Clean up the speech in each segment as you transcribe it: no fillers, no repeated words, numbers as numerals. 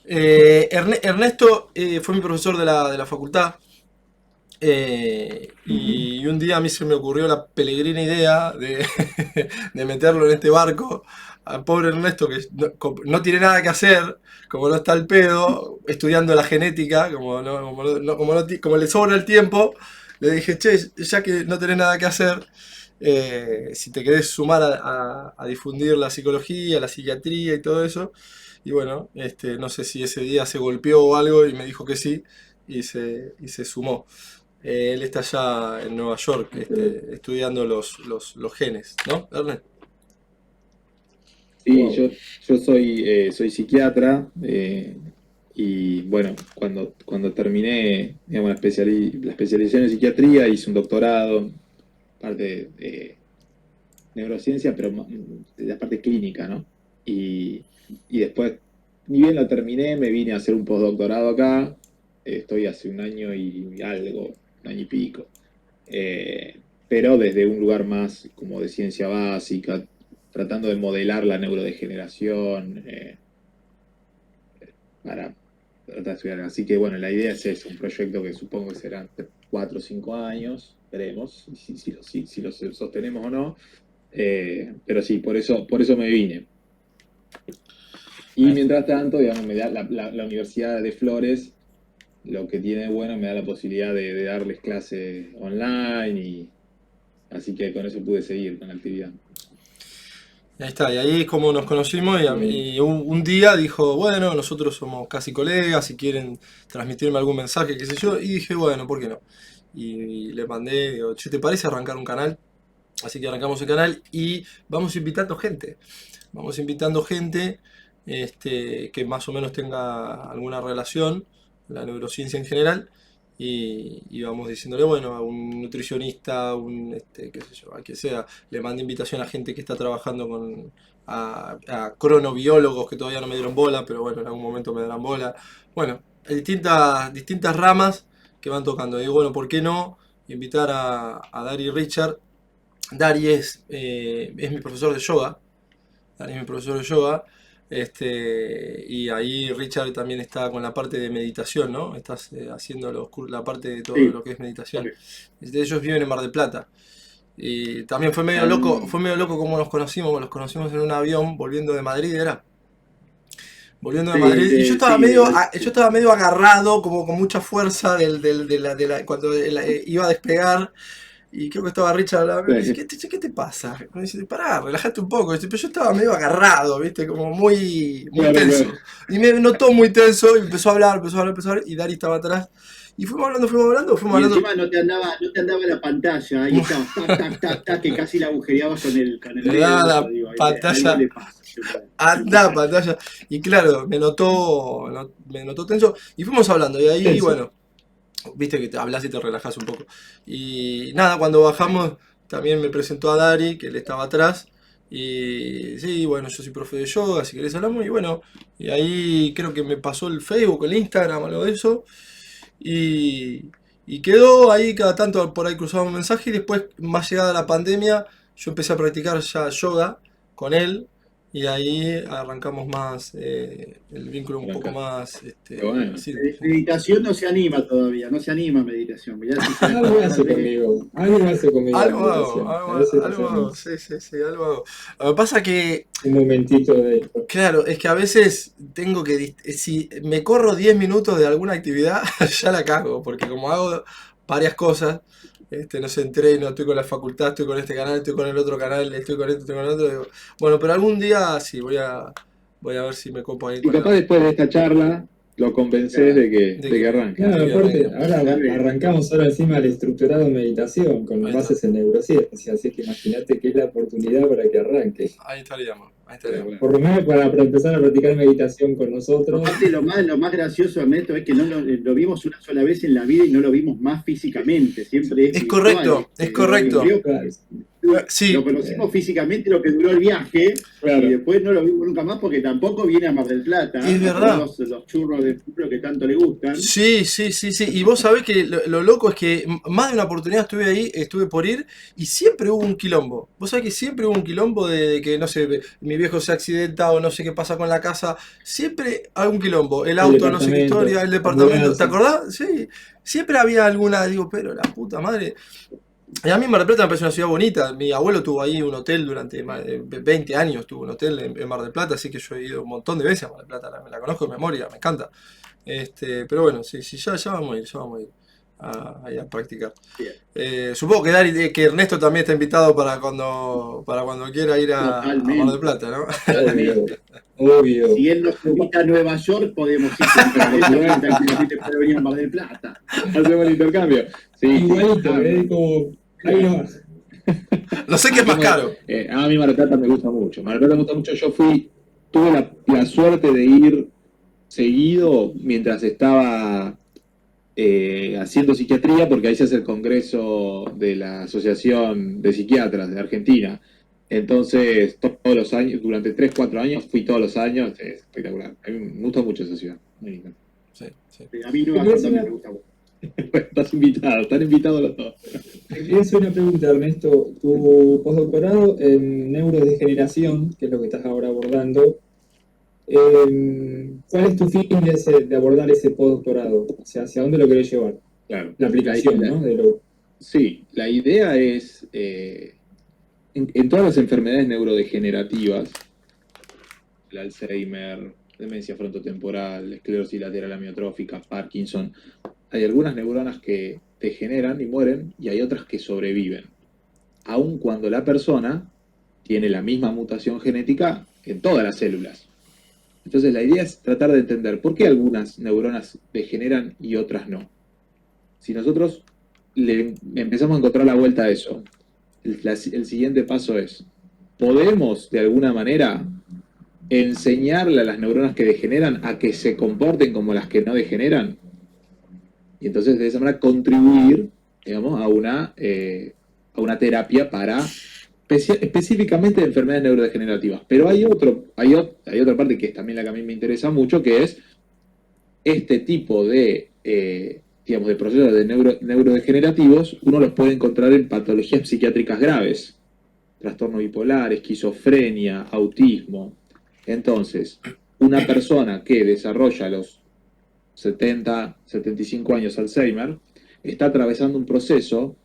Ernesto fue mi profesor de la facultad. Ujú. Y un día a mí se me ocurrió la peregrina idea de, de meterlo en este barco al pobre Ernesto que no tiene nada que hacer, como no está el pedo, estudiando la genética, como le sobra el tiempo, le dije, che, ya que no tenés nada que hacer, si te querés sumar a difundir la psicología, la psiquiatría y todo eso, y bueno, no sé si ese día se golpeó o algo y me dijo que sí, y se sumó. Él está allá en Nueva York, Excelente. estudiando los genes, ¿no, Ernest? Sí, Wow. yo soy psiquiatra y bueno, cuando terminé digamos, la especialización en psiquiatría hice un doctorado, parte de neurociencia, pero de la parte clínica, ¿no? Y después, ni bien lo terminé, me vine a hacer un postdoctorado acá, estoy hace un año y algo, un año y pico. Pero desde un lugar más como de ciencia básica, tratando de modelar la neurodegeneración para tratar de estudiar. Así que bueno, la idea es eso, un proyecto que supongo que será 4 o 5 años, veremos si lo sostenemos o no. Pero sí, por eso me vine. Y mientras tanto, digamos, me da la Universidad de Flores, lo que tiene de bueno, me da la posibilidad de darles clases online y así que con eso pude seguir con la actividad. Y ahí está, y ahí es como nos conocimos Bien. y un día dijo, bueno, nosotros somos casi colegas, si quieren transmitirme algún mensaje, qué sé yo, y dije, bueno, ¿por qué no? Y le mandé, digo, che, ¿te parece arrancar un canal? Así que arrancamos el canal y vamos invitando gente. Vamos invitando gente que más o menos tenga alguna relación, la neurociencia en general, y vamos diciéndole, bueno, a un nutricionista, qué sé yo, a quien sea, le mando invitación a gente que está trabajando a cronobiólogos que todavía no me dieron bola, pero bueno, en algún momento me darán bola. Bueno, hay distintas ramas que van tocando. Y bueno, ¿por qué no invitar a Dari Richard? Dari es mi profesor de yoga. Dani es mi profesor de yoga. Y ahí Richard también está con la parte de meditación, ¿no? Estás haciendo la parte de todo Sí, lo que es meditación. correcto. Ellos viven en Mar del Plata. Y también Ah, fue medio loco como nos conocimos en un avión volviendo de Madrid, era. Volviendo de sí, Madrid. Y sí, yo estaba medio agarrado, como con mucha fuerza cuando iba a despegar. Y creo que estaba Richard al lado mío, me dice, Sí. ¿qué te pasa? Me dice, pará, relájate un poco. Dice, pero yo estaba medio agarrado, ¿viste? Como muy Claro, claro. tenso. Y me notó muy tenso y empezó a hablar, y Dari estaba atrás. Y fuimos y hablando. encima no te andaba la pantalla, ahí estabas, tac, tac, tac, tac, que casi la agujereabas con el Le daba dedo, eso, la digo, a él no pantalla, le pasa, yo puedo anda creer. pantalla. Y claro, me notó tenso. Y fuimos hablando. Y ahí, Tenso. bueno, viste que te hablas y te relajas un poco. Y nada, cuando bajamos también me presentó a Dari, que él estaba atrás. Y sí, bueno, yo soy profe de yoga, si querés hablamos. Y bueno, y ahí creo que me pasó el Facebook, el Instagram, algo de eso. Y, y quedó ahí, cada tanto por ahí cruzaba un mensaje. Y después, más llegada la pandemia, yo empecé a practicar ya yoga con él. Y ahí arrancamos más el vínculo un poco Arranca. más, Qué bueno. sí, Meditación no se anima todavía, no se anima a meditación, mirá si se anima Algo más hace grande. conmigo. Algo hace conmigo la meditación. A veces Algo hago, hacemos sí, sí, sí, algo hago. Lo que pasa que, un momentito de esto. claro, es que a veces tengo que, si me corro 10 minutos de alguna actividad, ya la cago, porque como hago varias cosas, no sé, entreno, estoy con la facultad, estoy con este canal, estoy con el otro canal, estoy con esto, estoy con el otro, digo, bueno, pero algún día sí, voy a ver si me copo ahí Y con capaz después de esta charla lo convencés Claro, de que arranque. de Claro, que aparte, arranque. ahora dale, arrancamos ahora encima el estructurado en meditación con Ahí está, bases en neurociencia, así que imagínate que es la oportunidad para que arranque. ahí Pero estaríamos. por lo menos para empezar a practicar meditación con nosotros. aparte, lo más gracioso, Ernesto, es que no lo vimos una sola vez en la vida y no lo vimos más físicamente, siempre es virtual. Es Lo Claro, correcto. vio. claro. Sí, Lo conocimos físicamente lo que duró el viaje Claro. y después no lo vimos nunca más porque tampoco viene a Mar del Plata es a probar verdad. los churros de pueblo que tanto le gustan. Sí, sí, sí, sí. Y vos sabés que lo loco es que más de una oportunidad estuve ahí, estuve por ir, y siempre hubo un quilombo. Vos sabés que siempre hubo un quilombo de que, no sé, mi viejo se accidenta o no sé qué pasa con la casa. Siempre hay un quilombo. El El auto, no sé qué departamento, historia, el departamento. ¿Te ambulancia. acordás? Sí. Siempre había alguna, digo, pero la puta madre. Y a mí Mar del Plata me parece una ciudad bonita. Mi abuelo tuvo ahí un hotel durante más de 20 años, tuvo un hotel en Mar del Plata, así que yo he ido un montón de veces a Mar del Plata, la conozco de memoria, me encanta. Pero bueno, sí, sí, ya vamos a ir, ya vamos a ir ahí a practicar. Bien, Supongo que, que Ernesto también está invitado para cuando quiera ir a Mar del totalmente, Plata, ¿no? Obvio, totalmente. obvio. Si él nos invita a Nueva York, podemos ir juntos. Él también tranquilamente puede venir a Mar del Plata. Hacemos el intercambio. Sí, Igualito, sí. como ahí nomás. No sé qué es más caro. A mí Mar del Plata me gusta mucho. Mar del Plata me gusta mucho. Tuve la suerte de ir seguido mientras estaba haciendo psiquiatría, porque ahí se hace el congreso de la Asociación de Psiquiatras de Argentina. Entonces, todos los años, durante 3 4 años, fui todos los años, es espectacular. A mí me gusta mucho esa ciudad. Muy linda. Sí, sí. A mí Nueva Te York quería también hacer me gusta mucho. Están invitados los dos. una pregunta, Ernesto. Tu postdoctorado en neurodegeneración, que es lo que estás ahora abordando, ¿cuál es tu fin de abordar ese postdoctorado? O sea, ¿hacia dónde lo querés llevar? Claro. La aplicación, ¿no? Sí, la idea es, en todas las enfermedades neurodegenerativas, el Alzheimer, demencia frontotemporal, esclerosis lateral amiotrófica, Parkinson, hay algunas neuronas que degeneran y mueren y hay otras que sobreviven, aun cuando la persona tiene la misma mutación genética en todas las células. Entonces la idea es tratar de entender por qué algunas neuronas degeneran y otras no. Si nosotros le empezamos a encontrar la vuelta a eso, el siguiente paso es, ¿podemos de alguna manera enseñarle a las neuronas que degeneran a que se comporten como las que no degeneran? Y entonces de esa manera contribuir, digamos, a una terapia para específicamente de enfermedades neurodegenerativas. Pero hay otra parte que es también la que a mí me interesa mucho, que es este tipo de, digamos, de procesos de neurodegenerativos, uno los puede encontrar en patologías psiquiátricas graves, trastorno bipolar, esquizofrenia, autismo. Entonces, una persona que desarrolla a los 70, 75 años Alzheimer, está atravesando un proceso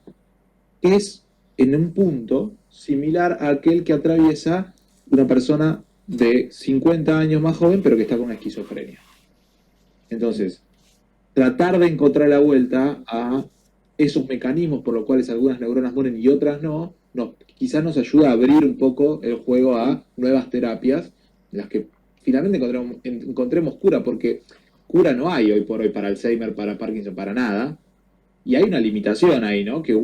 que es en un punto similar a aquel que atraviesa una persona de 50 años más joven, pero que está con una esquizofrenia. Entonces, tratar de encontrar la vuelta a esos mecanismos por los cuales algunas neuronas mueren y otras no, quizás nos ayuda a abrir un poco el juego a nuevas terapias en las que finalmente encontremos cura, porque cura no hay hoy por hoy para Alzheimer, para Parkinson, para nada. Y hay una limitación ahí, ¿no? Que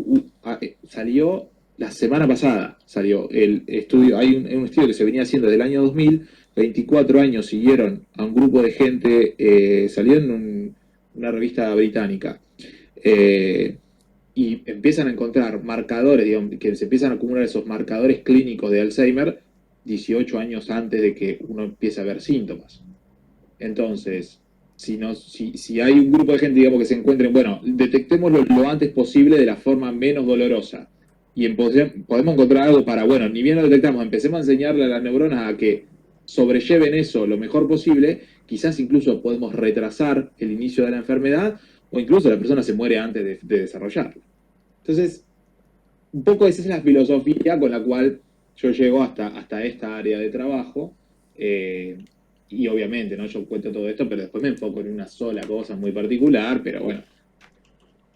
salió la semana pasada, salió el estudio, hay un estudio que se venía haciendo desde el año 2000, 24 años siguieron a un grupo de gente, salió en una revista británica, y empiezan a encontrar marcadores, digamos, que se empiezan a acumular esos marcadores clínicos de Alzheimer 18 años antes de que uno empiece a ver síntomas. Entonces, si hay un grupo de gente, digamos, que se encuentren, bueno, detectémoslo lo antes posible de la forma menos dolorosa. Y podemos encontrar algo para, bueno, ni bien lo detectamos, empecemos a enseñarle a las neuronas a que sobrelleven eso lo mejor posible, quizás incluso podemos retrasar el inicio de la enfermedad o incluso la persona se muere antes de desarrollarla. Entonces, un poco esa es la filosofía con la cual yo llego hasta esta área de trabajo. Y obviamente, ¿no? Yo cuento todo esto, pero después me enfoco en una sola cosa muy particular, pero bueno,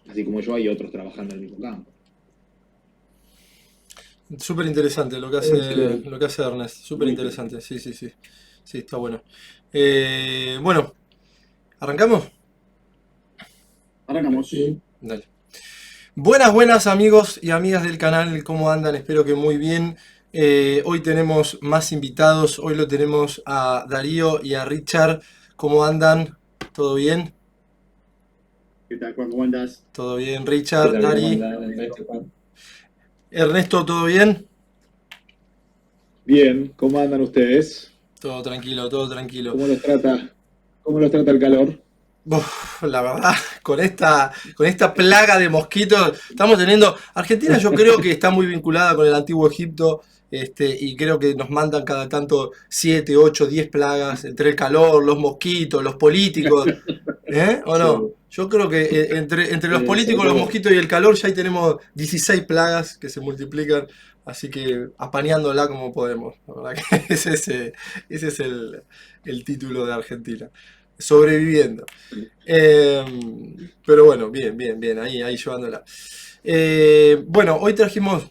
así como yo hay otros trabajando en el mismo campo. Súper interesante lo que hace Ernest, súper interesante, sí, sí, sí, sí, está bueno. Bueno, ¿arrancamos? Arrancamos. Sí. Dale. Buenas, buenas amigos y amigas del canal, ¿cómo andan? Espero que muy bien. Hoy tenemos más invitados, hoy lo tenemos a Darío y a Richard. ¿Cómo andan? ¿Todo bien? ¿Qué tal, Juan? ¿Cómo andás? ¿Todo bien, ¿Qué Richard? tal? ¿Cómo Dari. anda, Ernesto, Juan? Ernesto, ¿todo bien? Bien, ¿cómo andan ustedes? Todo tranquilo, todo tranquilo. Cómo los trata el calor? Uf, la verdad, con esta plaga de mosquitos, estamos teniendo. Argentina, yo creo que está muy vinculada con el antiguo Egipto, y creo que nos mandan cada tanto 7, 8, 10 plagas entre el calor, los mosquitos, los políticos. ¿Eh? ¿O Sí, no? Yo creo que entre los sobre políticos, los todo. mosquitos y el calor ya ahí tenemos 16 plagas que se multiplican, así que apañándola como podemos. La verdad que ese es el título de Argentina. Sobreviviendo. Eh, pero bueno, bien, bien, bien, ahí llevándola. Bueno, hoy trajimos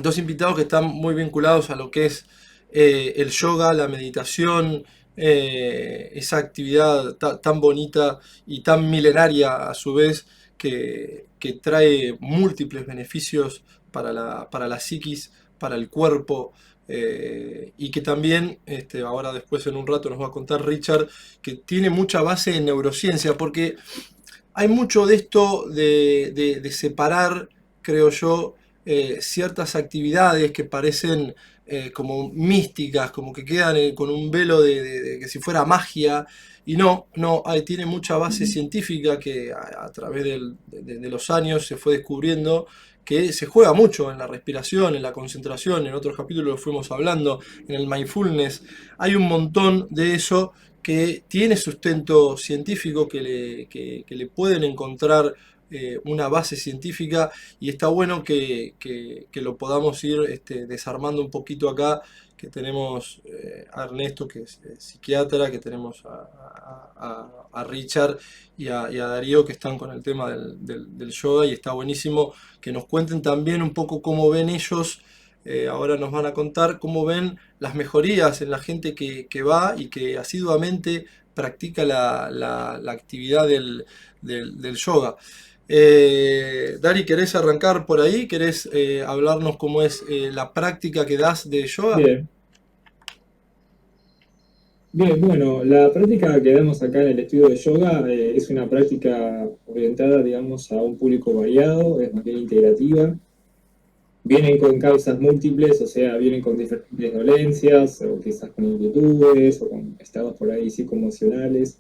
dos invitados que están muy vinculados a lo que es el yoga, la meditación, esa actividad tan bonita y tan milenaria a su vez que trae múltiples beneficios para la psiquis, para el cuerpo. Y que también, ahora después en un rato nos va a contar Richard, que tiene mucha base en neurociencia, porque hay mucho de esto de separar, creo yo, ciertas actividades que parecen como místicas, como que quedan con un velo de que si fuera magia, y no, no, tiene mucha base científica que a través de los años se fue descubriendo que se juega mucho en la respiración, en la concentración, en otros capítulos lo fuimos hablando, en el mindfulness, hay un montón de eso que tiene sustento científico, que le pueden encontrar una base científica y está bueno que lo podamos ir desarmando un poquito acá, que tenemos a Ernesto, que es psiquiatra, que tenemos a Richard y a Darío, que están con el tema del yoga, y está buenísimo que nos cuenten también un poco cómo ven ellos. Ahora nos van a contar cómo ven las mejorías en la gente que va y que asiduamente practica la actividad del yoga. Dari, ¿querés arrancar por ahí? ¿Querés hablarnos cómo es la práctica que das de yoga? Bien, bien, bueno, la práctica que damos acá en el estudio de yoga es una práctica orientada, digamos, a un público variado, es más bien integrativa. Vienen con causas múltiples, o sea, vienen con diferentes dolencias, o quizás con inquietudes, o con estados por ahí psicoemocionales.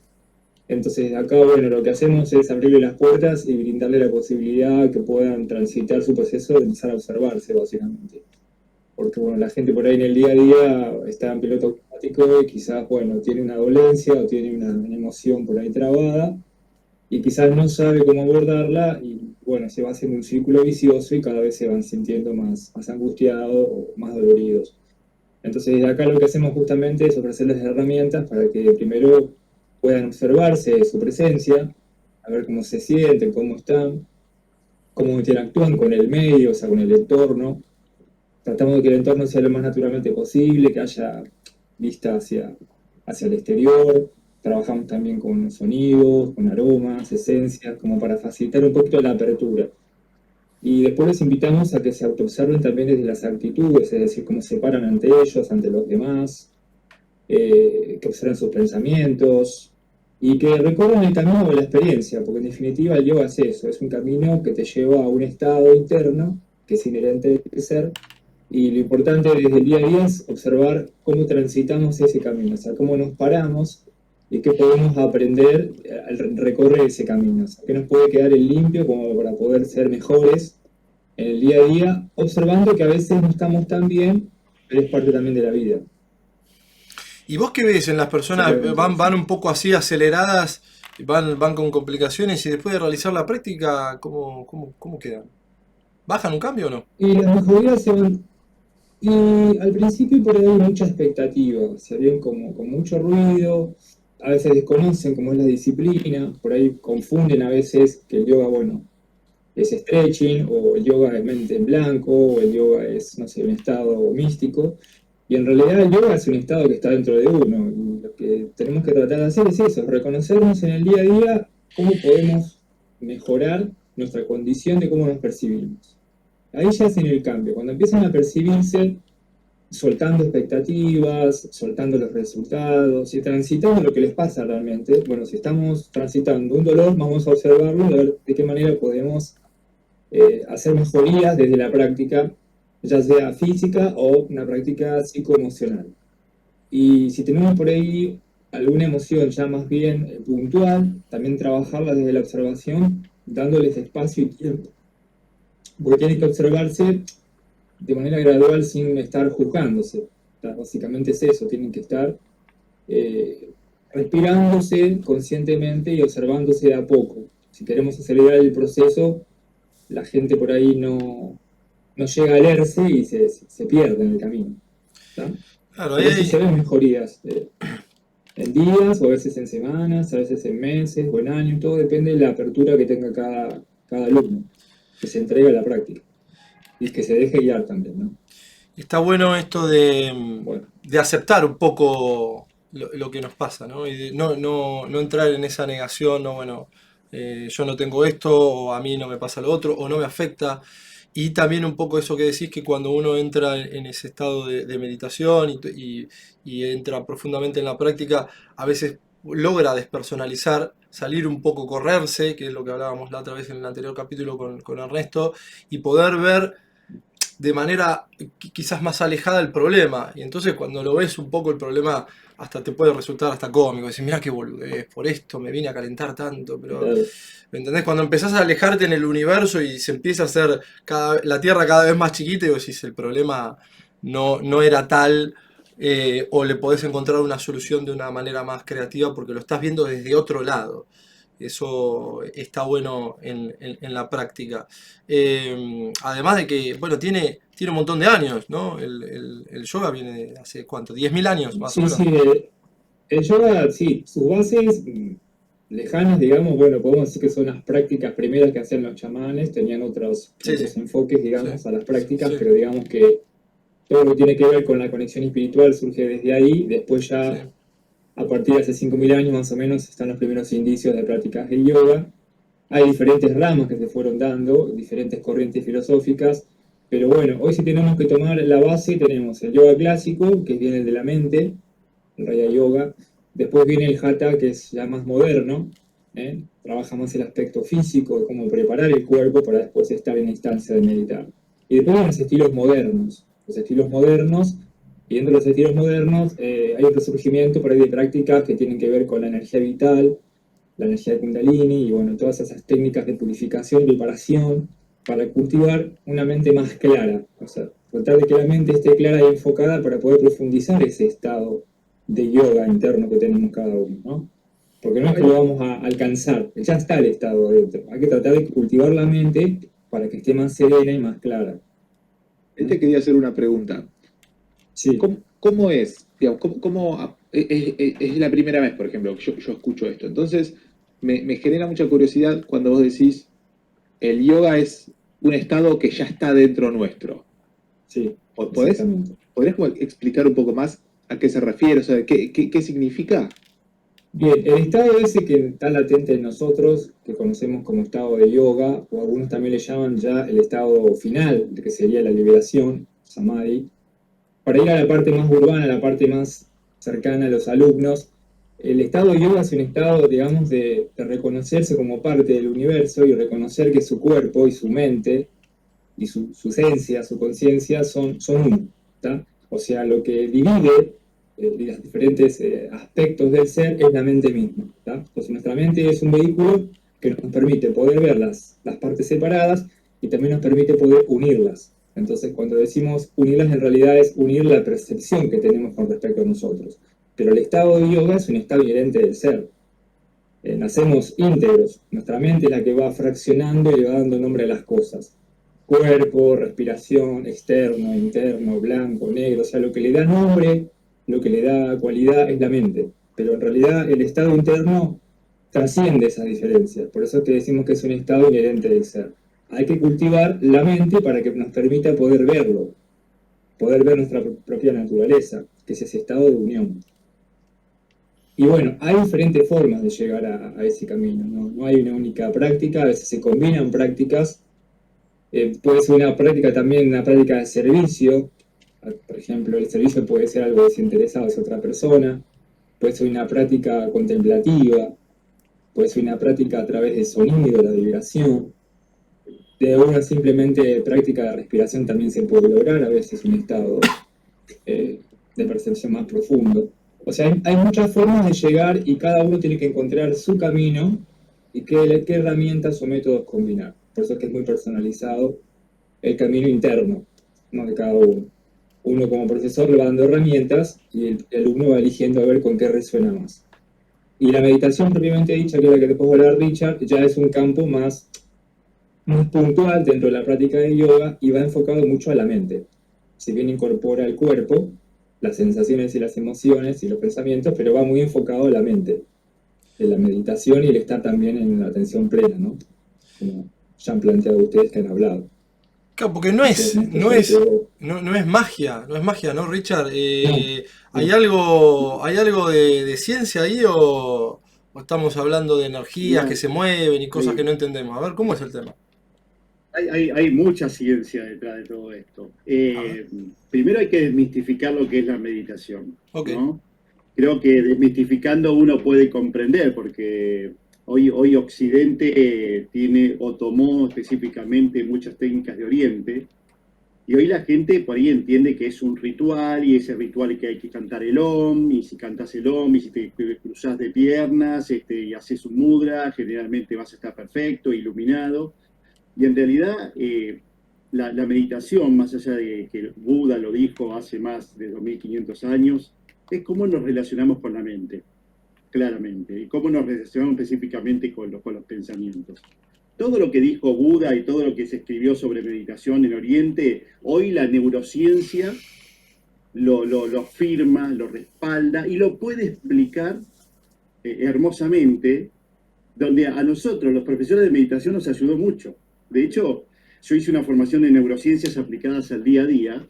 Entonces, acá, bueno, lo que hacemos es abrirle las puertas y brindarle la posibilidad que puedan transitar su proceso de empezar a observarse, básicamente. Porque, bueno, la gente por ahí en el día a día está en piloto automático y quizás, bueno, tiene una dolencia o tiene una emoción por ahí trabada y quizás no sabe cómo abordarla y, bueno, se va haciendo un círculo vicioso y cada vez se van sintiendo más angustiados o más doloridos. Entonces, desde acá lo que hacemos justamente es ofrecerles herramientas para que primero puedan observarse su presencia, a ver cómo se sienten, cómo están, cómo interactúan con el medio, o sea, con el entorno. Tratamos de que el entorno sea lo más naturalmente posible, que haya vista hacia el exterior. Trabajamos también con sonidos, con aromas, esencias, como para facilitar un poquito la apertura. Y después les invitamos a que se autoobserven también desde las actitudes, es decir, cómo se paran ante ellos, ante los demás, que observen sus pensamientos y que recorran el camino de la experiencia, porque en definitiva el yoga es eso, es un camino que te lleva a un estado interno que es inherente del ser, y lo importante desde el día a día es observar cómo transitamos ese camino, o sea, cómo nos paramos y qué podemos aprender al recorrer ese camino, o sea, qué nos puede quedar en limpio como para poder ser mejores en el día a día, observando que a veces no estamos tan bien, pero es parte también de la vida. ¿Y vos qué ves en las personas? Simplemente eso. Van un poco así aceleradas, van con complicaciones y después de realizar la práctica, ¿cómo quedan? ¿Bajan un cambio o no? Y las mejorías se van. Y al principio por ahí hay mucha expectativa, se ven como con mucho ruido, a veces desconocen cómo es la disciplina, por ahí confunden a veces que el yoga, bueno, es stretching, o el yoga es mente en blanco, o el yoga es, no sé, un estado místico, y en realidad el yoga es un estado que está dentro de uno, y lo que tenemos que tratar de hacer es eso, reconocernos en el día a día cómo podemos mejorar nuestra condición de cómo nos percibimos. Ahí ya hacen el cambio, cuando empiezan a percibirse soltando expectativas, soltando los resultados y transitando lo que les pasa realmente. Bueno, si estamos transitando un dolor, vamos a observarlo y a ver de qué manera podemos hacer mejorías desde la práctica ya sea física o una práctica psicoemocional. Y si tenemos por ahí alguna emoción ya más bien puntual, también trabajarla desde la observación, dándoles espacio y tiempo. Porque tiene que observarse de manera gradual sin estar juzgándose. Básicamente es eso, tienen que estar respirándose conscientemente y observándose de a poco. Si queremos acelerar el proceso, la gente por ahí no llega a leerse y se pierde en el camino. ¿Tá? Claro, Pero sí se ven mejorías en días, o a veces en semanas, a veces en meses o en años, todo depende de la apertura que tenga cada alumno, que se entregue a la práctica y que se deje guiar también, ¿no? está bueno esto Bueno, de aceptar un poco lo que nos pasa, ¿no? Y de no entrar en esa negación, no, bueno, yo no tengo esto, o a mí no me pasa lo otro, o no me afecta. Y también un poco eso que decís, que cuando uno entra en ese estado de meditación y entra profundamente en la práctica, a veces logra despersonalizar, salir un poco, correrse, que es lo que hablábamos la otra vez en el anterior capítulo con Ernesto, y poder ver de manera quizás más alejada el problema. Y entonces cuando lo ves un poco el problema, hasta te puede resultar hasta cómico. Decís, mira qué boludez, por esto me vine a calentar tanto. Pero, claro. ¿me entendés? Cuando empezás a alejarte en el universo y se empieza a hacer la Tierra cada vez más chiquita, y vos decís, el problema no era tal, o le podés encontrar una solución de una manera más creativa porque lo estás viendo desde otro lado. Eso está bueno en la práctica. Además de que, bueno, tiene un montón de años, ¿no? El yoga viene de hace, ¿cuánto? 10.000 años, más o Sí, menos. sí, el yoga, sí, sus bases lejanas, digamos, bueno, podemos decir que son las prácticas primeras que hacían los chamanes, tenían otros Sí, sí, enfoques, digamos, sí, a las prácticas, sí, pero digamos que todo lo que tiene que ver con la conexión espiritual surge desde ahí, después sí, ya a partir de hace 5.000 años más o menos están los primeros indicios de prácticas de yoga. Hay diferentes ramas que se fueron dando, diferentes corrientes filosóficas, pero bueno, hoy si tenemos que tomar la base, tenemos el yoga clásico, que viene de la mente, el Raya Yoga. Después viene el Hatha, que es ya más moderno, trabaja más el aspecto físico, de cómo preparar el cuerpo para después estar en la instancia de meditar. Y después vienen los estilos modernos. Los estilos modernos, y dentro de los estilos modernos hay un resurgimiento por ahí de prácticas que tienen que ver con la energía vital, la energía de Kundalini y bueno, todas esas técnicas de purificación y preparación para cultivar una mente más clara. O sea, tratar de que la mente esté clara y enfocada para poder profundizar ese estado de yoga interno que tenemos cada uno, ¿no? Porque no es que lo vamos a alcanzar, ya está el estado adentro. Hay que tratar de cultivar la mente para que esté más serena y más clara. Quería hacer una pregunta. Sí. ¿Cómo es? Digamos, es la primera vez, por ejemplo, que yo escucho esto. Entonces, me genera mucha curiosidad cuando vos decís, el yoga es un estado que ya está dentro nuestro. Sí, ¿Podrías como explicar un poco más a qué se refiere? O sea, ¿qué significa? Bien, el estado ese que está latente en nosotros, que conocemos como estado de yoga, o algunos también le llaman ya el estado final, que sería la liberación, samadhi. Para ir a la parte más urbana, la parte más cercana a los alumnos, el estado de yoga es un estado, digamos, de reconocerse como parte del universo y reconocer que su cuerpo y su mente y su esencia, su conciencia son uno, ¿tá? O sea, lo que divide los diferentes aspectos del ser es la mente misma, ¿tá? Entonces nuestra mente es un vehículo que nos permite poder ver las partes separadas y también nos permite poder unirlas. Entonces cuando decimos unirlas en realidad es unir la percepción que tenemos con respecto a nosotros. Pero el estado de yoga es un estado inherente del ser. Nacemos íntegros, nuestra mente es la que va fraccionando y le va dando nombre a las cosas. Cuerpo, respiración, externo, interno, blanco, negro, o sea, lo que le da nombre, lo que le da cualidad es la mente. Pero en realidad el estado interno trasciende esas diferencias, por eso es que decimos que es un estado inherente del ser. Hay que cultivar la mente para que nos permita poder verlo, poder ver nuestra propia naturaleza, que es ese estado de unión. Y bueno, hay diferentes formas de llegar a ese camino, no hay una única práctica, a veces se combinan prácticas. Puede ser una práctica también, una práctica de servicio. Por ejemplo, el servicio puede ser algo desinteresado hacia otra persona. Puede ser una práctica contemplativa. Puede ser una práctica a través del sonido, la vibración. de una simplemente práctica de respiración también se puede lograr a veces un estado de percepción más profundo. O sea, hay muchas formas de llegar y cada uno tiene que encontrar su camino y qué herramientas o métodos combinar. Por eso es que es muy personalizado el camino interno, ¿no?, de cada uno. Uno como profesor le va dando herramientas y el alumno va eligiendo a ver con qué resuena más. Y la meditación propiamente dicha, que es la que te puedo hablar, Richard, ya es un campo más puntual dentro de la práctica de yoga y va enfocado mucho a la mente. Si bien incorpora el cuerpo, las sensaciones y las emociones y los pensamientos, pero va muy enfocado a la mente, en la meditación y el estar también en la atención plena, ¿no? Como ya han planteado ustedes que han hablado. Claro, porque Entonces, Néstor, no es magia, no es magia, ¿no, Richard? no, ¿Hay no. hay algo de ciencia ahí o estamos hablando de energías que No, se mueven y cosas que hay, no entendemos? A ver, ¿cómo es el tema? hay mucha ciencia detrás de todo esto. A ver, Primero hay que desmistificar lo que es la meditación, ok. ¿no? Creo que desmistificando uno puede comprender, porque hoy Occidente tiene o tomó específicamente muchas técnicas de Oriente, y hoy la gente por ahí entiende que es un ritual, y ese ritual que hay que cantar el Om, y si cantas el Om, y si te cruzas de piernas, y haces un mudra, generalmente vas a estar perfecto, iluminado. Y en realidad, la meditación, más allá de que Buda lo dijo hace más de 2500 años, es cómo nos relacionamos con la mente, claramente, y cómo nos relacionamos específicamente con los pensamientos. Todo lo que dijo Buda y todo lo que se escribió sobre meditación en Oriente, hoy la neurociencia lo firma, lo respalda y lo puede explicar hermosamente, donde a nosotros, los profesores de meditación, nos ayudó mucho. De hecho, yo hice una formación de neurociencias aplicadas al día a día,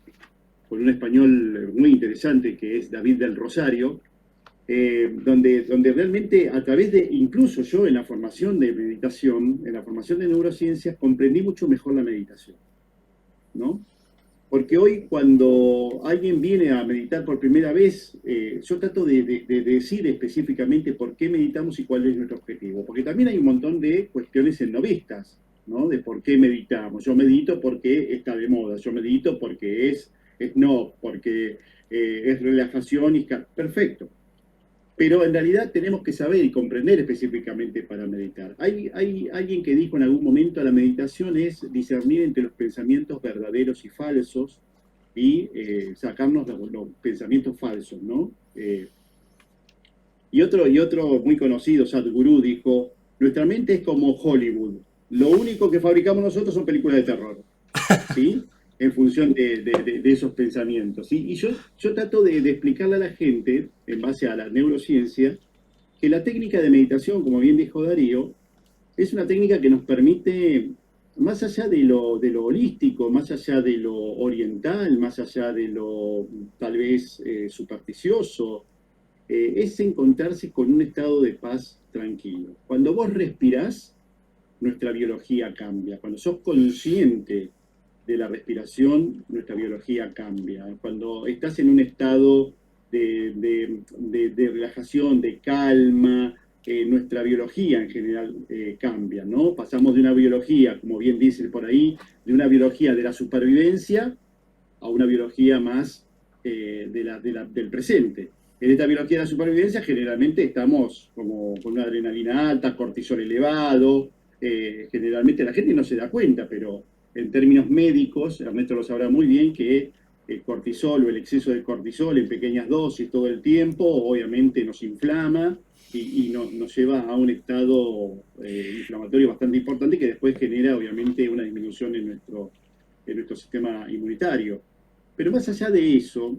con un español muy interesante que es David del Rosario, donde realmente a través de, incluso yo en la formación de meditación, en la formación de neurociencias, comprendí mucho mejor la meditación, ¿no? Porque hoy cuando alguien viene a meditar por primera vez, yo trato de decir específicamente por qué meditamos y cuál es nuestro objetivo. Porque también hay un montón de cuestiones ennovistas, ¿no? De por qué meditamos. Yo medito porque está de moda, yo medito porque no, porque es relajación y perfecto. Pero en realidad tenemos que saber y comprender específicamente para meditar. Hay alguien que dijo en algún momento, la meditación es discernir entre los pensamientos verdaderos y falsos y sacarnos los pensamientos falsos, ¿no? Y otro muy conocido, Sadhguru, dijo, nuestra mente es como Hollywood. Lo único que fabricamos nosotros son películas de terror, ¿sí? En función de esos pensamientos. ¿Sí? Y yo trato de explicarle a la gente, en base a la neurociencia, que la técnica de meditación, como bien dijo Darío, es una técnica que nos permite, más allá de lo holístico, más allá de lo oriental, más allá de lo tal vez supersticioso, es encontrarse con un estado de paz tranquilo. Cuando vos respirás, nuestra biología cambia. Cuando sos consciente de la respiración, nuestra biología cambia. Cuando estás en un estado de relajación, de calma, nuestra biología en general cambia, ¿no? Pasamos de una biología, como bien dice por ahí, de una biología de la supervivencia a una biología más del presente. En esta biología de la supervivencia generalmente estamos como con una adrenalina alta, cortisol elevado, generalmente la gente no se da cuenta, pero en términos médicos, Ernesto lo sabrá muy bien, que el cortisol o el exceso de cortisol en pequeñas dosis todo el tiempo obviamente nos inflama y nos lleva a un estado inflamatorio bastante importante que después genera obviamente una disminución en nuestro sistema inmunitario. Pero más allá de eso,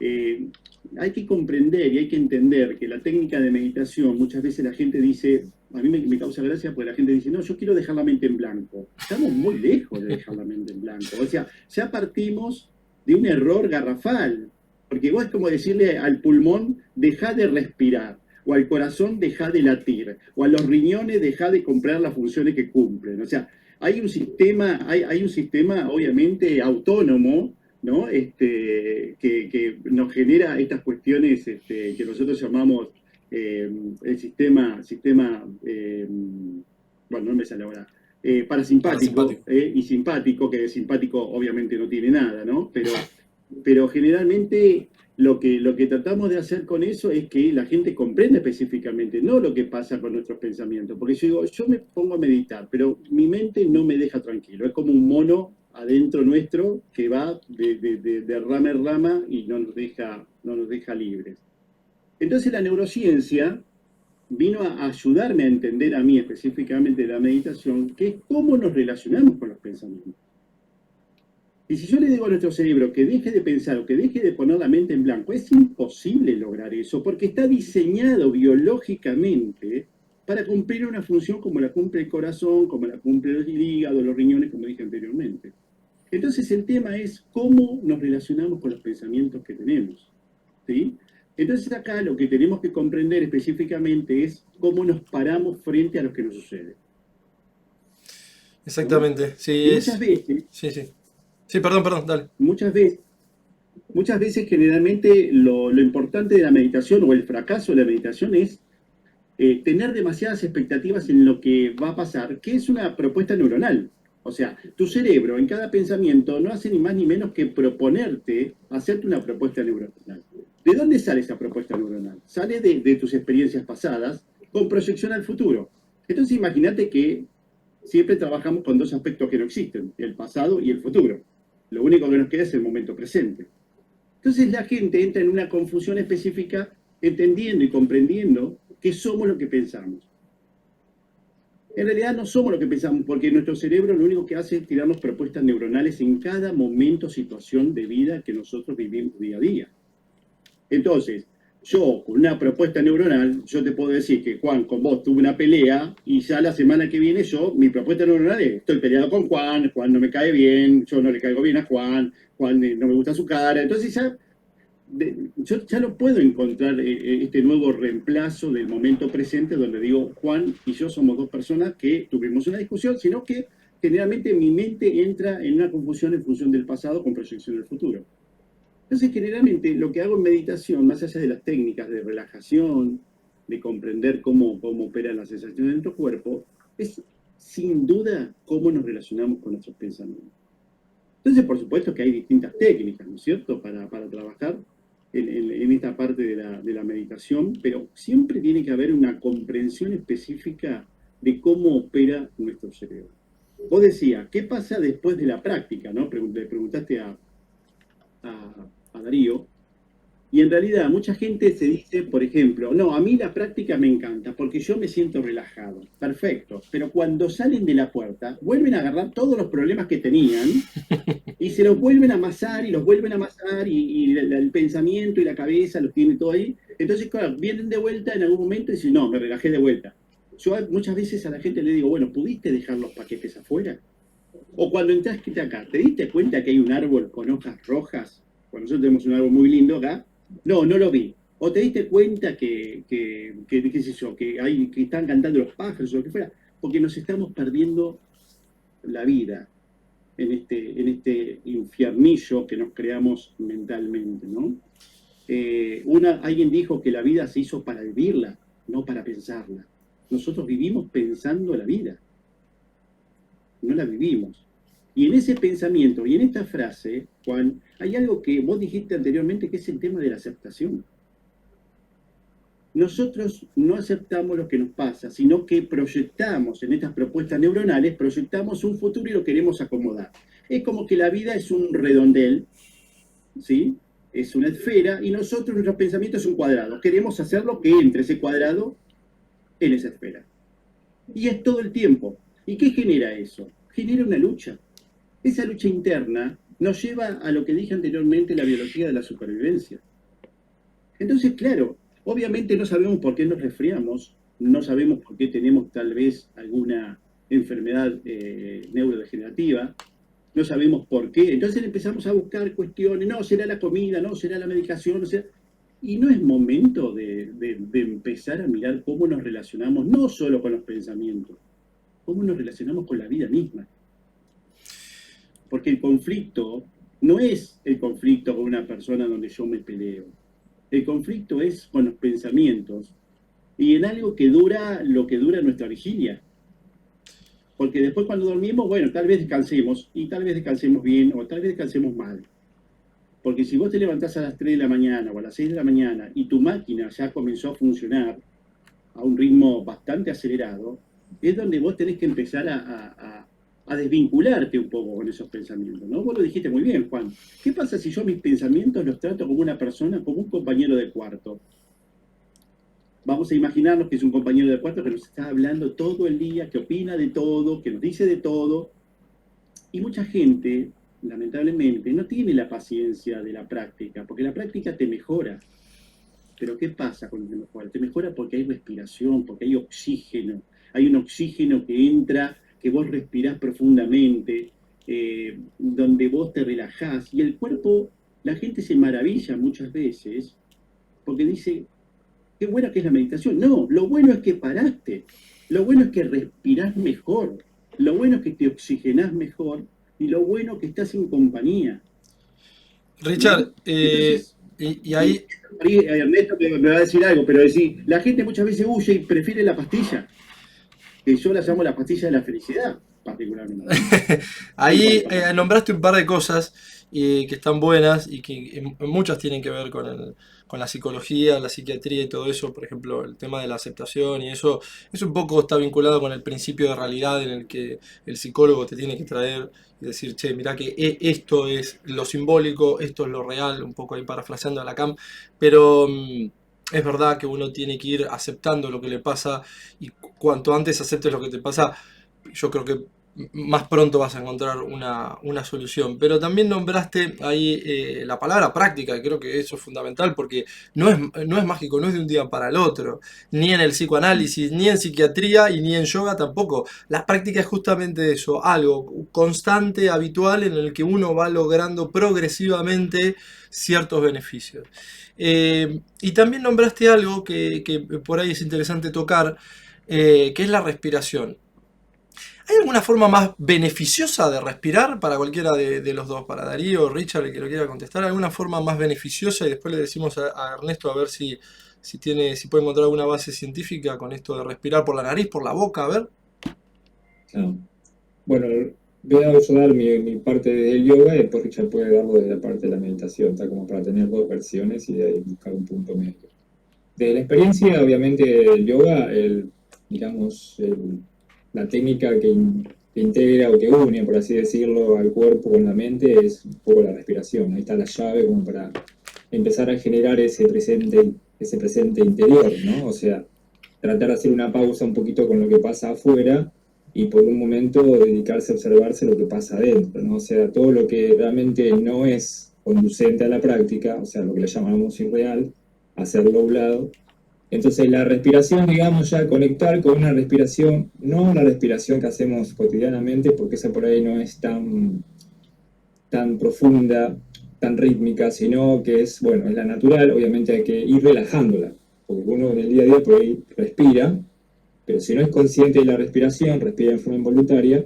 hay que comprender y hay que entender que la técnica de meditación, muchas veces la gente dice, a mí me causa gracia porque la gente dice, no, yo quiero dejar la mente en blanco. Estamos muy lejos de dejar la mente en blanco. O sea, ya partimos de un error garrafal, porque vos es como decirle al pulmón, deja de respirar, o al corazón, deja de latir, o a los riñones, deja de cumplir las funciones que cumplen. O sea, hay un sistema obviamente autónomo, ¿no? Que nos genera estas cuestiones que nosotros llamamos el sistema bueno, no me sale ahora, parasimpático, Parasimpático. y simpático, que de simpático obviamente no tiene nada, ¿no? Pero generalmente lo que tratamos de hacer con eso es que la gente comprenda específicamente, no lo que pasa con nuestros pensamientos. Porque yo digo, yo me pongo a meditar, pero mi mente no me deja tranquilo. Es como un mono adentro nuestro que va de rama en rama y no nos deja libres. Entonces la neurociencia vino a ayudarme a entender a mí específicamente la meditación, que es cómo nos relacionamos con los pensamientos. Y si yo le digo a nuestro cerebro que deje de pensar o que deje de poner la mente en blanco, es imposible lograr eso, porque está diseñado biológicamente para cumplir una función como la cumple el corazón, como la cumple el hígado, los riñones, como dije anteriormente. Entonces el tema es cómo nos relacionamos con los pensamientos que tenemos, ¿sí? Entonces acá lo que tenemos que comprender específicamente es cómo nos paramos frente a lo que nos sucede, ¿no? Exactamente, sí, Y muchas es. veces, Sí, sí. Sí, perdón, dale. muchas veces, muchas veces generalmente lo importante de la meditación o el fracaso de la meditación es tener demasiadas expectativas en lo que va a pasar, que es una propuesta neuronal. O sea, tu cerebro en cada pensamiento no hace ni más ni menos que proponerte, hacerte una propuesta neuronal. ¿De dónde sale esa propuesta neuronal? Sale de tus experiencias pasadas con proyección al futuro. Entonces imagínate que siempre trabajamos con dos aspectos que no existen, el pasado y el futuro. Lo único que nos queda es el momento presente. Entonces la gente entra en una confusión específica entendiendo y comprendiendo que somos lo que pensamos. En realidad no somos lo que pensamos, porque nuestro cerebro lo único que hace es tirarnos propuestas neuronales en cada momento, situación de vida que nosotros vivimos día a día. Entonces, yo con una propuesta neuronal, yo te puedo decir que Juan, con vos tuve una pelea y ya la semana que viene mi propuesta neuronal es, estoy peleado con Juan, Juan no me cae bien, yo no le caigo bien a Juan, Juan no me gusta su cara, entonces yo ya no puedo encontrar este nuevo reemplazo del momento presente donde digo, Juan y yo somos dos personas que tuvimos una discusión, sino que generalmente mi mente entra en una confusión en función del pasado con proyección del futuro. Entonces, generalmente lo que hago en meditación, más allá de las técnicas de relajación, de comprender cómo operan las sensaciones de nuestro cuerpo, es sin duda cómo nos relacionamos con nuestros pensamientos. Entonces, por supuesto que hay distintas técnicas, ¿no es cierto?, para trabajar en esta parte de la meditación, pero siempre tiene que haber una comprensión específica de cómo opera nuestro cerebro. Vos decías, ¿qué pasa después de la práctica? ¿No? Le preguntaste a Darío, y en realidad mucha gente se dice, por ejemplo, no, a mí la práctica me encanta porque yo me siento relajado. Perfecto, pero cuando salen de la puerta, vuelven a agarrar todos los problemas que tenían y se los vuelven a amasar y los vuelven a amasar y el pensamiento y la cabeza los tiene todo ahí. Entonces, claro, vienen de vuelta en algún momento y dicen, no, me relajé de vuelta. Yo muchas veces a la gente le digo, bueno, ¿pudiste dejar los paquetes afuera? O cuando entraste acá, ¿te diste cuenta que hay un árbol con hojas rojas? Bueno, nosotros tenemos un árbol muy lindo acá. No, no lo vi. ¿O te diste cuenta qué sé yo, que están cantando los pájaros o lo que fuera? Porque nos estamos perdiendo la vida en este infiernillo que nos creamos mentalmente, ¿no? Alguien dijo que la vida se hizo para vivirla, no para pensarla. Nosotros vivimos pensando la vida, no la vivimos. Y en ese pensamiento y en esta frase, Juan, hay algo que vos dijiste anteriormente, que es el tema de la aceptación. Nosotros no aceptamos lo que nos pasa, sino que proyectamos en estas propuestas neuronales, proyectamos un futuro y lo queremos acomodar. Es como que la vida es un redondel, ¿sí? Es una esfera y nosotros, nuestros pensamientos, es un cuadrado. Queremos hacer lo que entre ese cuadrado en esa esfera. Y es todo el tiempo. ¿Y qué genera eso? Genera una lucha. Esa lucha interna nos lleva a lo que dije anteriormente, la biología de la supervivencia. Entonces, claro, obviamente no sabemos por qué nos resfriamos, no sabemos por qué tenemos tal vez alguna enfermedad neurodegenerativa, no sabemos por qué. Entonces empezamos a buscar cuestiones, no, será la comida, no, será la medicación, no será... Y no es momento de empezar a mirar cómo nos relacionamos, no solo con los pensamientos, cómo nos relacionamos con la vida misma. Porque el conflicto no es el conflicto con una persona donde yo me peleo. El conflicto es con los pensamientos y en algo que dura lo que dura nuestra vigilia. Porque después cuando dormimos, bueno, tal vez descansemos, y tal vez descansemos bien, o tal vez descansemos mal. Porque si vos te levantás a las 3 de la mañana o a las 6 de la mañana y tu máquina ya comenzó a funcionar a un ritmo bastante acelerado, es donde vos tenés que empezar a desvincularte un poco con esos pensamientos, ¿no? Vos lo dijiste muy bien, Juan. ¿Qué pasa si yo mis pensamientos los trato como una persona, como un compañero de cuarto? Vamos a imaginarnos que es un compañero de cuarto que nos está hablando todo el día, que opina de todo, que nos dice de todo. Y mucha gente, lamentablemente, no tiene la paciencia de la práctica, porque la práctica te mejora. Pero ¿qué pasa con el que mejora? Te mejora porque hay respiración, porque hay oxígeno. Hay un oxígeno que entra, que vos respirás profundamente, donde vos te relajás. Y el cuerpo, la gente se maravilla muchas veces porque dice, qué buena que es la meditación. No, lo bueno es que paraste. Lo bueno es que respirás mejor. Lo bueno es que te oxigenás mejor. Y lo bueno es que estás en compañía, ¿no? Richard, Entonces, y ahí, Ernesto me va a decir algo, pero decir, la gente muchas veces huye y prefiere la pastilla, que yo la llamo la pastilla de la felicidad, particularmente, ¿no? ahí nombraste un par de cosas que están buenas y que muchas tienen que ver con la psicología, la psiquiatría y todo eso. Por ejemplo, el tema de la aceptación y eso es un poco está vinculado con el principio de realidad en el que el psicólogo te tiene que traer y decir, che, mirá que esto es lo simbólico, esto es lo real, un poco ahí parafraseando a Lacan, pero es verdad que uno tiene que ir aceptando lo que le pasa y cuanto antes aceptes lo que te pasa, yo creo que más pronto vas a encontrar una solución. Pero también nombraste ahí la palabra práctica, y creo que eso es fundamental porque no es mágico, no es de un día para el otro, ni en el psicoanálisis, ni en psiquiatría y ni en yoga tampoco. La práctica es justamente eso, algo constante, habitual, en el que uno va logrando progresivamente ciertos beneficios. Y también nombraste algo que por ahí es interesante tocar, que es la respiración. ¿Hay alguna forma más beneficiosa de respirar para cualquiera de los dos? Para Darío o Richard, el que lo quiera contestar. ¿Alguna forma más beneficiosa? Y después le decimos a Ernesto a ver si puede encontrar alguna base científica con esto de respirar por la nariz, por la boca, a ver. Ah, bueno, voy a dar mi parte del yoga y después Richard puede darlo de la parte de la meditación, está como para tener dos versiones y de ahí buscar un punto medio. De la experiencia, obviamente, del yoga, digamos, la técnica que integra o que une, por así decirlo, al cuerpo con la mente es un poco la respiración. Ahí está la llave como para empezar a generar ese presente interior, ¿no? O sea, tratar de hacer una pausa un poquito con lo que pasa afuera y por un momento dedicarse a observarse lo que pasa adentro, ¿no? O sea, todo lo que realmente no es conducente a la práctica, o sea, lo que le llamamos irreal, hacerlo a un lado. Entonces la respiración, digamos, ya conectar con una respiración, no la respiración que hacemos cotidianamente, porque esa por ahí no es tan profunda, tan rítmica, sino que es, bueno, es la natural, obviamente hay que ir relajándola, porque uno en el día a día por ahí respira, pero si no es consciente de la respiración, respira en forma involuntaria,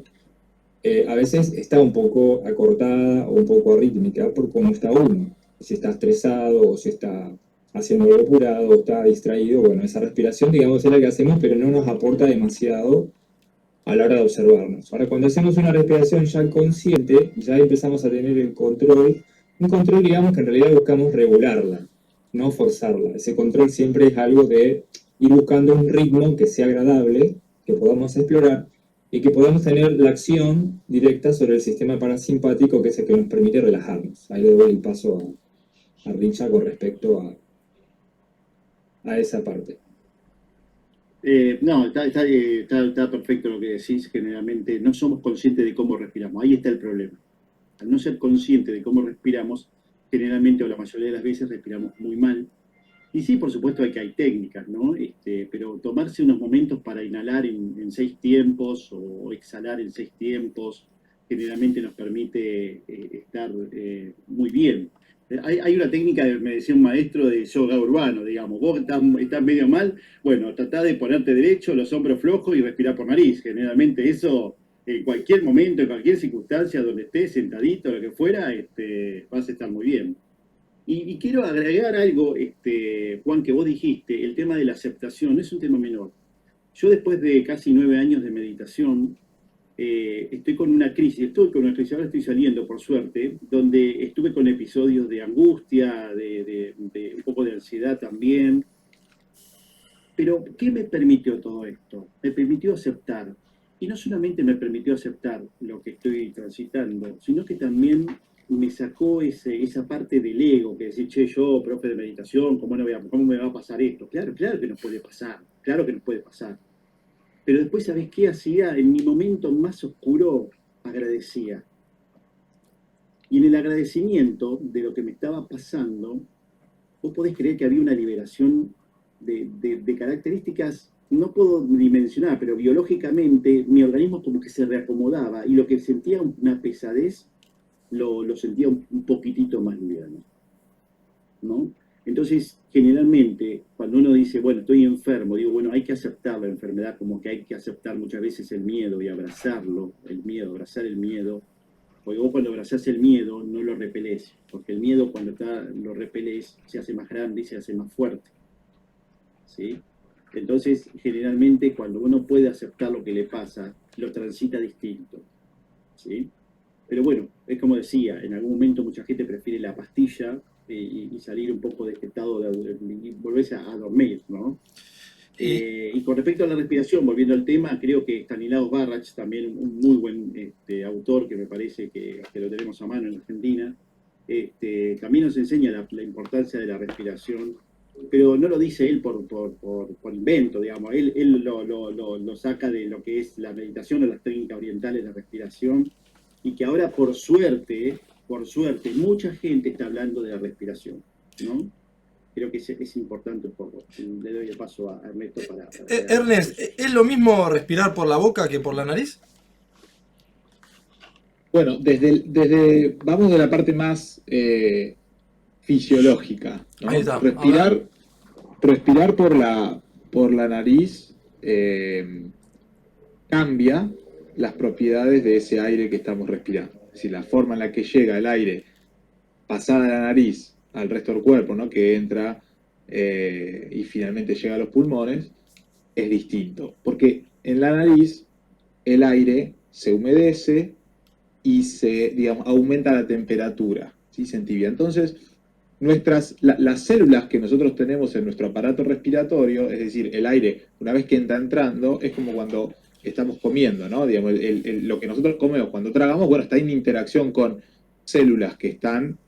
a veces está un poco acortada o un poco arrítmica por cómo está uno, si está estresado o si está haciendo algo apurado o está distraído. Bueno, esa respiración, digamos, es la que hacemos, pero no nos aporta demasiado a la hora de observarnos. Ahora, cuando hacemos una respiración ya consciente, ya empezamos a tener el control, un control, digamos, que en realidad buscamos regularla, no forzarla. Ese control siempre es algo de ir buscando un ritmo que sea agradable, que podamos explorar y que podamos tener la acción directa sobre el sistema parasimpático, que es el que nos permite relajarnos. Ahí le doy el paso a Richard con respecto a esa parte. No, está perfecto lo que decís. Generalmente no somos conscientes de cómo respiramos. Ahí está el problema. Al no ser consciente de cómo respiramos, generalmente o la mayoría de las veces respiramos muy mal. Y sí, por supuesto que hay técnicas, ¿no? Pero tomarse unos momentos para inhalar en 6 tiempos o exhalar en 6 tiempos, generalmente nos permite estar muy bien. Hay una técnica, me decía un maestro de yoga urbano, digamos, vos estás medio mal, bueno, tratá de ponerte derecho, los hombros flojos y respirar por nariz. Generalmente eso, en cualquier momento, en cualquier circunstancia donde estés, sentadito, lo que fuera, vas a estar muy bien. Y quiero agregar algo, Juan, que vos dijiste, el tema de la aceptación, no es un tema menor. Yo después de casi 9 años de meditación, estoy con una crisis, ahora estoy saliendo, por suerte, donde estuve con episodios de angustia, de un poco de ansiedad también. Pero, ¿qué me permitió todo esto? Me permitió aceptar. Y no solamente me permitió aceptar lo que estoy transitando, sino que también me sacó esa parte del ego, que decir, che, yo, profe de meditación, ¿cómo me va a pasar esto? Claro, claro que nos puede pasar, claro que nos puede pasar. Pero después, ¿sabés qué hacía? En mi momento más oscuro, agradecía. Y en el agradecimiento de lo que me estaba pasando, vos podés creer que había una liberación de características, no puedo dimensionar, pero biológicamente mi organismo como que se reacomodaba y lo que sentía una pesadez lo sentía un poquitito más liviano, ¿no? Entonces, generalmente, cuando uno dice, bueno, estoy enfermo, digo, bueno, hay que aceptar la enfermedad, como que hay que aceptar muchas veces el miedo y abrazarlo, abrazar el miedo. Porque vos cuando abrazás el miedo no lo repelés, porque el miedo cuando lo repelés se hace más grande y se hace más fuerte, ¿sí? Entonces, generalmente, cuando uno puede aceptar lo que le pasa, lo transita distinto, ¿sí? Pero bueno, es como decía, en algún momento mucha gente prefiere la pastilla y salir un poco de este estado y volverse a dormir, ¿no? Y con respecto a la respiración, volviendo al tema, creo que Stanislav Barrach, también un muy buen autor que me parece que lo tenemos a mano en Argentina, también nos enseña la importancia de la respiración, pero no lo dice él por invento, digamos, él lo saca de lo que es la meditación o las técnicas orientales de respiración, y que ahora por suerte, mucha gente está hablando de la respiración, ¿no? Creo que es importante un poco. Le doy el paso a Ernesto para Ernest, ¿es lo mismo respirar por la boca que por la nariz? Bueno, vamos de la parte más fisiológica, ¿no? Ahí está. Respirar por la nariz cambia las propiedades de ese aire que estamos respirando. Es decir, la forma en la que llega el aire pasada la nariz al resto del cuerpo, ¿no? Que entra y finalmente llega a los pulmones, es distinto. Porque en la nariz el aire se humedece y digamos, aumenta la temperatura, ¿sí? Se entibia. Entonces, las células que nosotros tenemos en nuestro aparato respiratorio, es decir, el aire, una vez que entra entrando, es como cuando estamos comiendo, ¿no? Digamos, lo que nosotros comemos cuando tragamos, bueno, está en interacción con células que están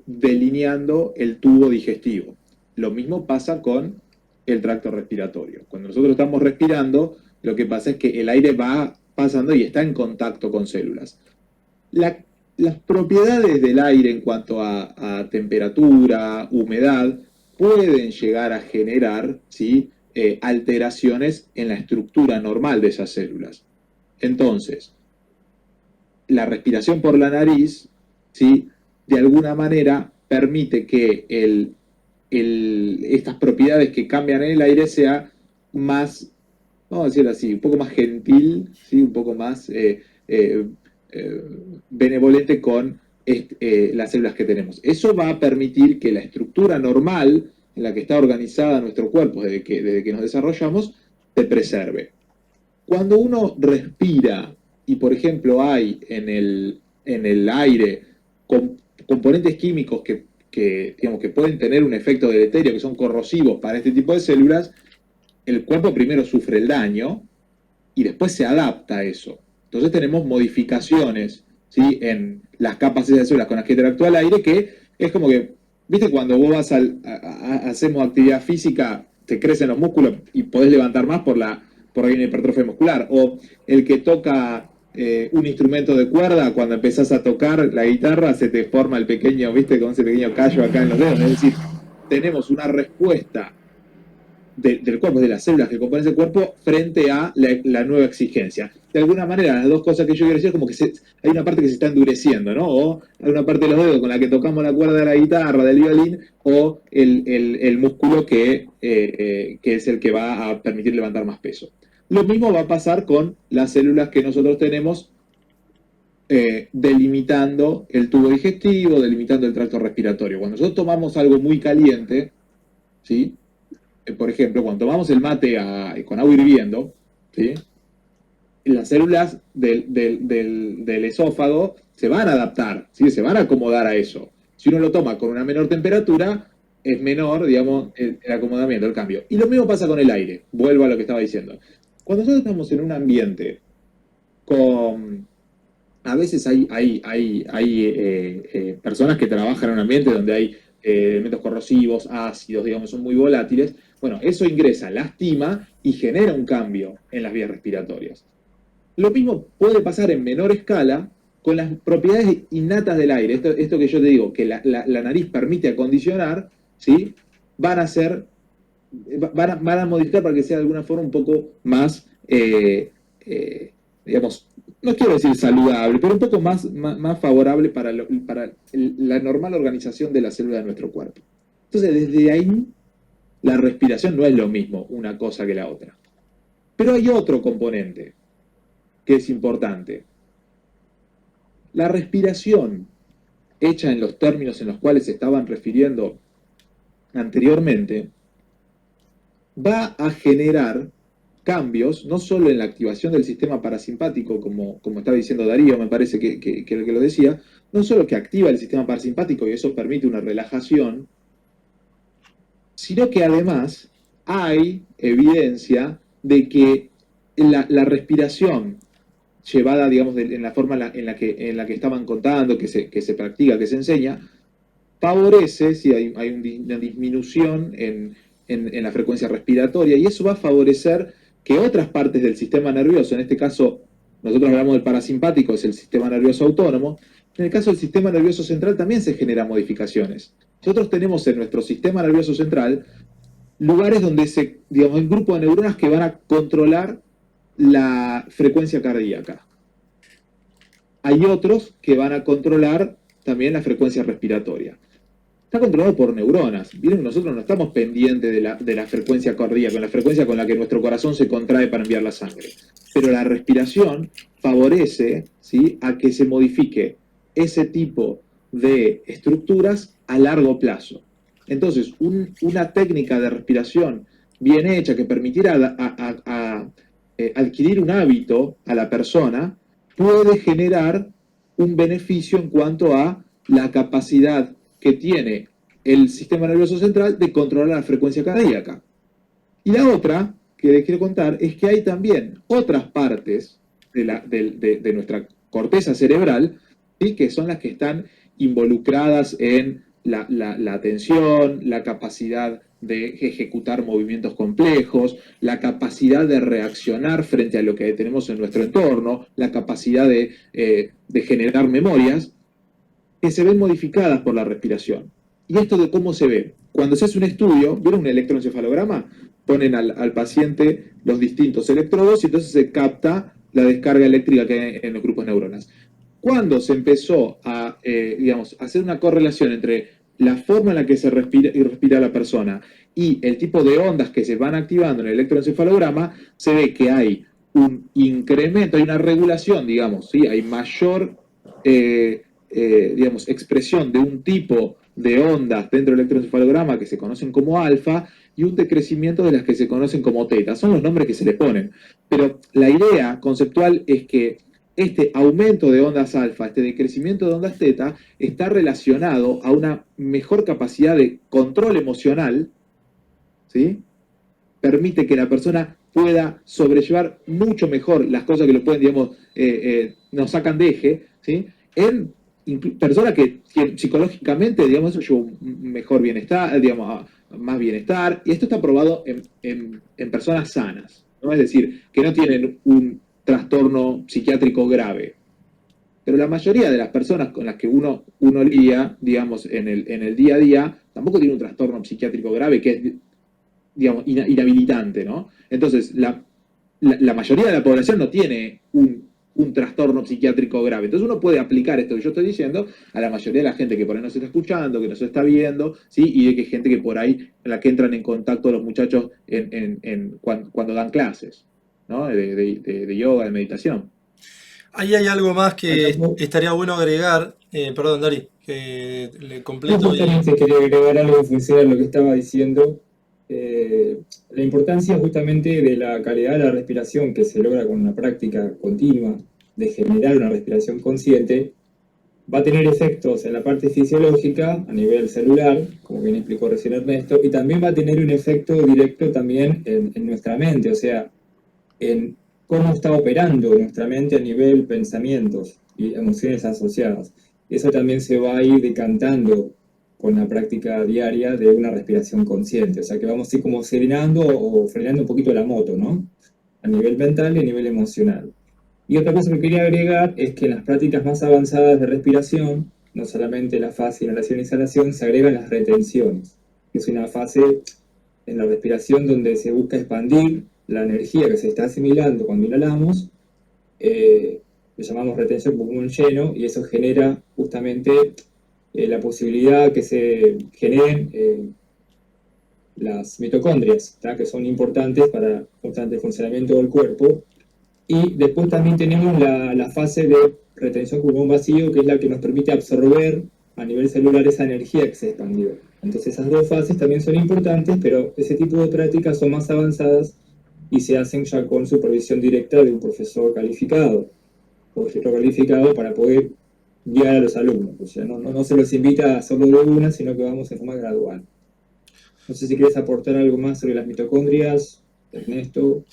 delineando el tubo digestivo. Lo mismo pasa con el tracto respiratorio. Cuando nosotros estamos respirando, lo que pasa es que el aire va pasando y está en contacto con células. Las propiedades del aire en cuanto a temperatura, humedad, pueden llegar a generar, ¿sí? Alteraciones en la estructura normal de esas células. Entonces, la respiración por la nariz, ¿sí? De alguna manera permite que estas propiedades que cambian en el aire sea más, vamos a decirlo así, un poco más gentil, ¿sí? Un poco más benevolente con las células que tenemos. Eso va a permitir que la estructura normal en la que está organizada nuestro cuerpo desde que nos desarrollamos se preserve. Cuando uno respira y, por ejemplo, hay en el aire componentes químicos digamos, que pueden tener un efecto deleterio, que son corrosivos para este tipo de células, el cuerpo primero sufre el daño y después se adapta a eso. Entonces tenemos modificaciones, ¿sí? En las capas de células con las que interactúa el aire, que es como que, ¿viste? Cuando vos vas hacemos actividad física, te crecen los músculos y podés levantar más por ahí una hipertrofia muscular. O el que toca un instrumento de cuerda, cuando empezás a tocar la guitarra, se te forma el pequeño, ¿viste? Con ese pequeño callo acá en los dedos. Es decir, tenemos una respuesta del cuerpo, de las células que componen ese cuerpo, frente a la nueva exigencia. De alguna manera, las dos cosas que yo quiero decir es como que hay una parte que se está endureciendo, ¿no? O hay una parte de los dedos con la que tocamos la cuerda de la guitarra, del violín, o el músculo que es el que va a permitir levantar más peso. Lo mismo va a pasar con las células que nosotros tenemos delimitando el tubo digestivo, delimitando el tracto respiratorio. Cuando nosotros tomamos algo muy caliente, ¿sí? Por ejemplo, cuando tomamos el mate con agua hirviendo, ¿sí? las células del esófago se van a adaptar, ¿sí? Se van a acomodar a eso. Si uno lo toma con una menor temperatura, es menor, digamos, el acomodamiento, el cambio. Y lo mismo pasa con el aire. Vuelvo a lo que estaba diciendo. Cuando nosotros estamos en un ambiente con... A veces hay personas que trabajan en un ambiente donde hay elementos corrosivos, ácidos, digamos, son muy volátiles. Bueno, eso ingresa, lastima y genera un cambio en las vías respiratorias. Lo mismo puede pasar en menor escala con las propiedades innatas del aire. Esto que yo te digo, que la nariz permite acondicionar, ¿sí? Van a modificar para que sea de alguna forma un poco más, digamos, no quiero decir saludable, pero un poco más favorable para la normal organización de la célula de nuestro cuerpo. Entonces, desde ahí, la respiración no es lo mismo una cosa que la otra. Pero hay otro componente que es importante. La respiración hecha en los términos en los cuales se estaban refiriendo anteriormente va a generar cambios, no solo en la activación del sistema parasimpático, como estaba diciendo Darío, me parece que lo decía, no solo que activa el sistema parasimpático y eso permite una relajación, sino que además hay evidencia de que la respiración llevada, digamos, en la forma en la que estaban contando, que se practica, que se enseña, favorece, si hay una disminución en la frecuencia respiratoria, y eso va a favorecer que otras partes del sistema nervioso, en este caso, nosotros hablamos del parasimpático, es el sistema nervioso autónomo, en el caso del sistema nervioso central también se generan modificaciones. Nosotros tenemos en nuestro sistema nervioso central lugares donde digamos, hay un grupo de neuronas que van a controlar la frecuencia cardíaca. Hay otros que van a controlar también la frecuencia respiratoria. Está controlado por neuronas. Miren, nosotros no estamos pendientes de la frecuencia cardíaca, la frecuencia con la que nuestro corazón se contrae para enviar la sangre. Pero la respiración favorece, ¿sí?, a que se modifique ese tipo de estructuras a largo plazo. Entonces, una técnica de respiración bien hecha que permitiera adquirir un hábito a la persona puede generar un beneficio en cuanto a la capacidad que tiene el sistema nervioso central de controlar la frecuencia cardíaca. Y la otra que les quiero contar es que hay también otras partes de nuestra corteza cerebral, ¿sí?, que son las que están involucradas en la atención, la capacidad de ejecutar movimientos complejos, la capacidad de reaccionar frente a lo que tenemos en nuestro entorno, la capacidad de generar memorias, que se ven modificadas por la respiración. ¿Y esto de cómo se ve? Cuando se hace un estudio, ¿vieron un electroencefalograma? Ponen al paciente los distintos electrodos y entonces se capta la descarga eléctrica que hay en los grupos de neuronas. Cuando se empezó a, digamos, hacer una correlación entre la forma en la que se respira la persona y el tipo de ondas que se van activando en el electroencefalograma, se ve que hay un incremento, hay una regulación, digamos, ¿sí? Hay mayor digamos, expresión de un tipo de ondas dentro del electroencefalograma que se conocen como alfa y un decrecimiento de las que se conocen como teta. Son los nombres que se le ponen. Pero la idea conceptual es que este aumento de ondas alfa, este decrecimiento de ondas teta, está relacionado a una mejor capacidad de control emocional, ¿sí? Permite que la persona pueda sobrellevar mucho mejor las cosas que lo pueden, digamos, nos sacan de eje, ¿sí?, en personas que psicológicamente, digamos, eso lleva un mejor bienestar, digamos, más bienestar, y esto está probado en personas sanas, ¿no? Es decir, que no tienen un trastorno psiquiátrico grave. Pero la mayoría de las personas con las que uno lidia, digamos, en el día a día, tampoco tiene un trastorno psiquiátrico grave que es, digamos, inhabilitante, ¿no? Entonces, la mayoría de la población no tiene un trastorno psiquiátrico grave. Entonces uno puede aplicar esto que yo estoy diciendo a la mayoría de la gente que por ahí nos está escuchando, que nos está viendo, ¿sí?, y de que gente que por ahí, en la que entran en contacto los muchachos cuando dan clases, ¿no?, de yoga, de meditación. Ahí hay algo más que estaría bueno agregar. Perdón, Dari, que le completo. Justamente quería agregar algo en función a lo que estaba diciendo. la importancia justamente de la calidad de la respiración que se logra con una práctica continua de generar una respiración consciente va a tener efectos en la parte fisiológica a nivel celular, como bien explicó recién Ernesto, y también va a tener un efecto directo también en nuestra mente, o sea, en cómo está operando nuestra mente a nivel pensamientos y emociones asociadas. Eso también se va a ir decantando con la práctica diaria de una respiración consciente, o sea que vamos a ir como serenando o frenando un poquito la moto, ¿no? A nivel mental y a nivel emocional. Y otra cosa que quería agregar es que en las prácticas más avanzadas de respiración, no solamente la fase inhalación-exhalación, se agregan las retenciones, que es una fase en la respiración donde se busca expandir la energía que se está asimilando cuando inhalamos, lo llamamos retención pulmón lleno, y eso genera justamente la posibilidad que se generen las mitocondrias, ¿tá? Que son importantes para constante funcionamiento del cuerpo. Y después también tenemos la fase de retención pulmón vacío, que es la que nos permite absorber a nivel celular esa energía que se expandió. Entonces esas dos fases también son importantes, pero ese tipo de prácticas son más avanzadas y se hacen ya con supervisión directa de un profesor calificado para poder guiar a los alumnos. O sea, no se los invita a hacerlo de una, sino que vamos en forma gradual. No sé si quieres aportar algo más sobre las mitocondrias, Ernesto,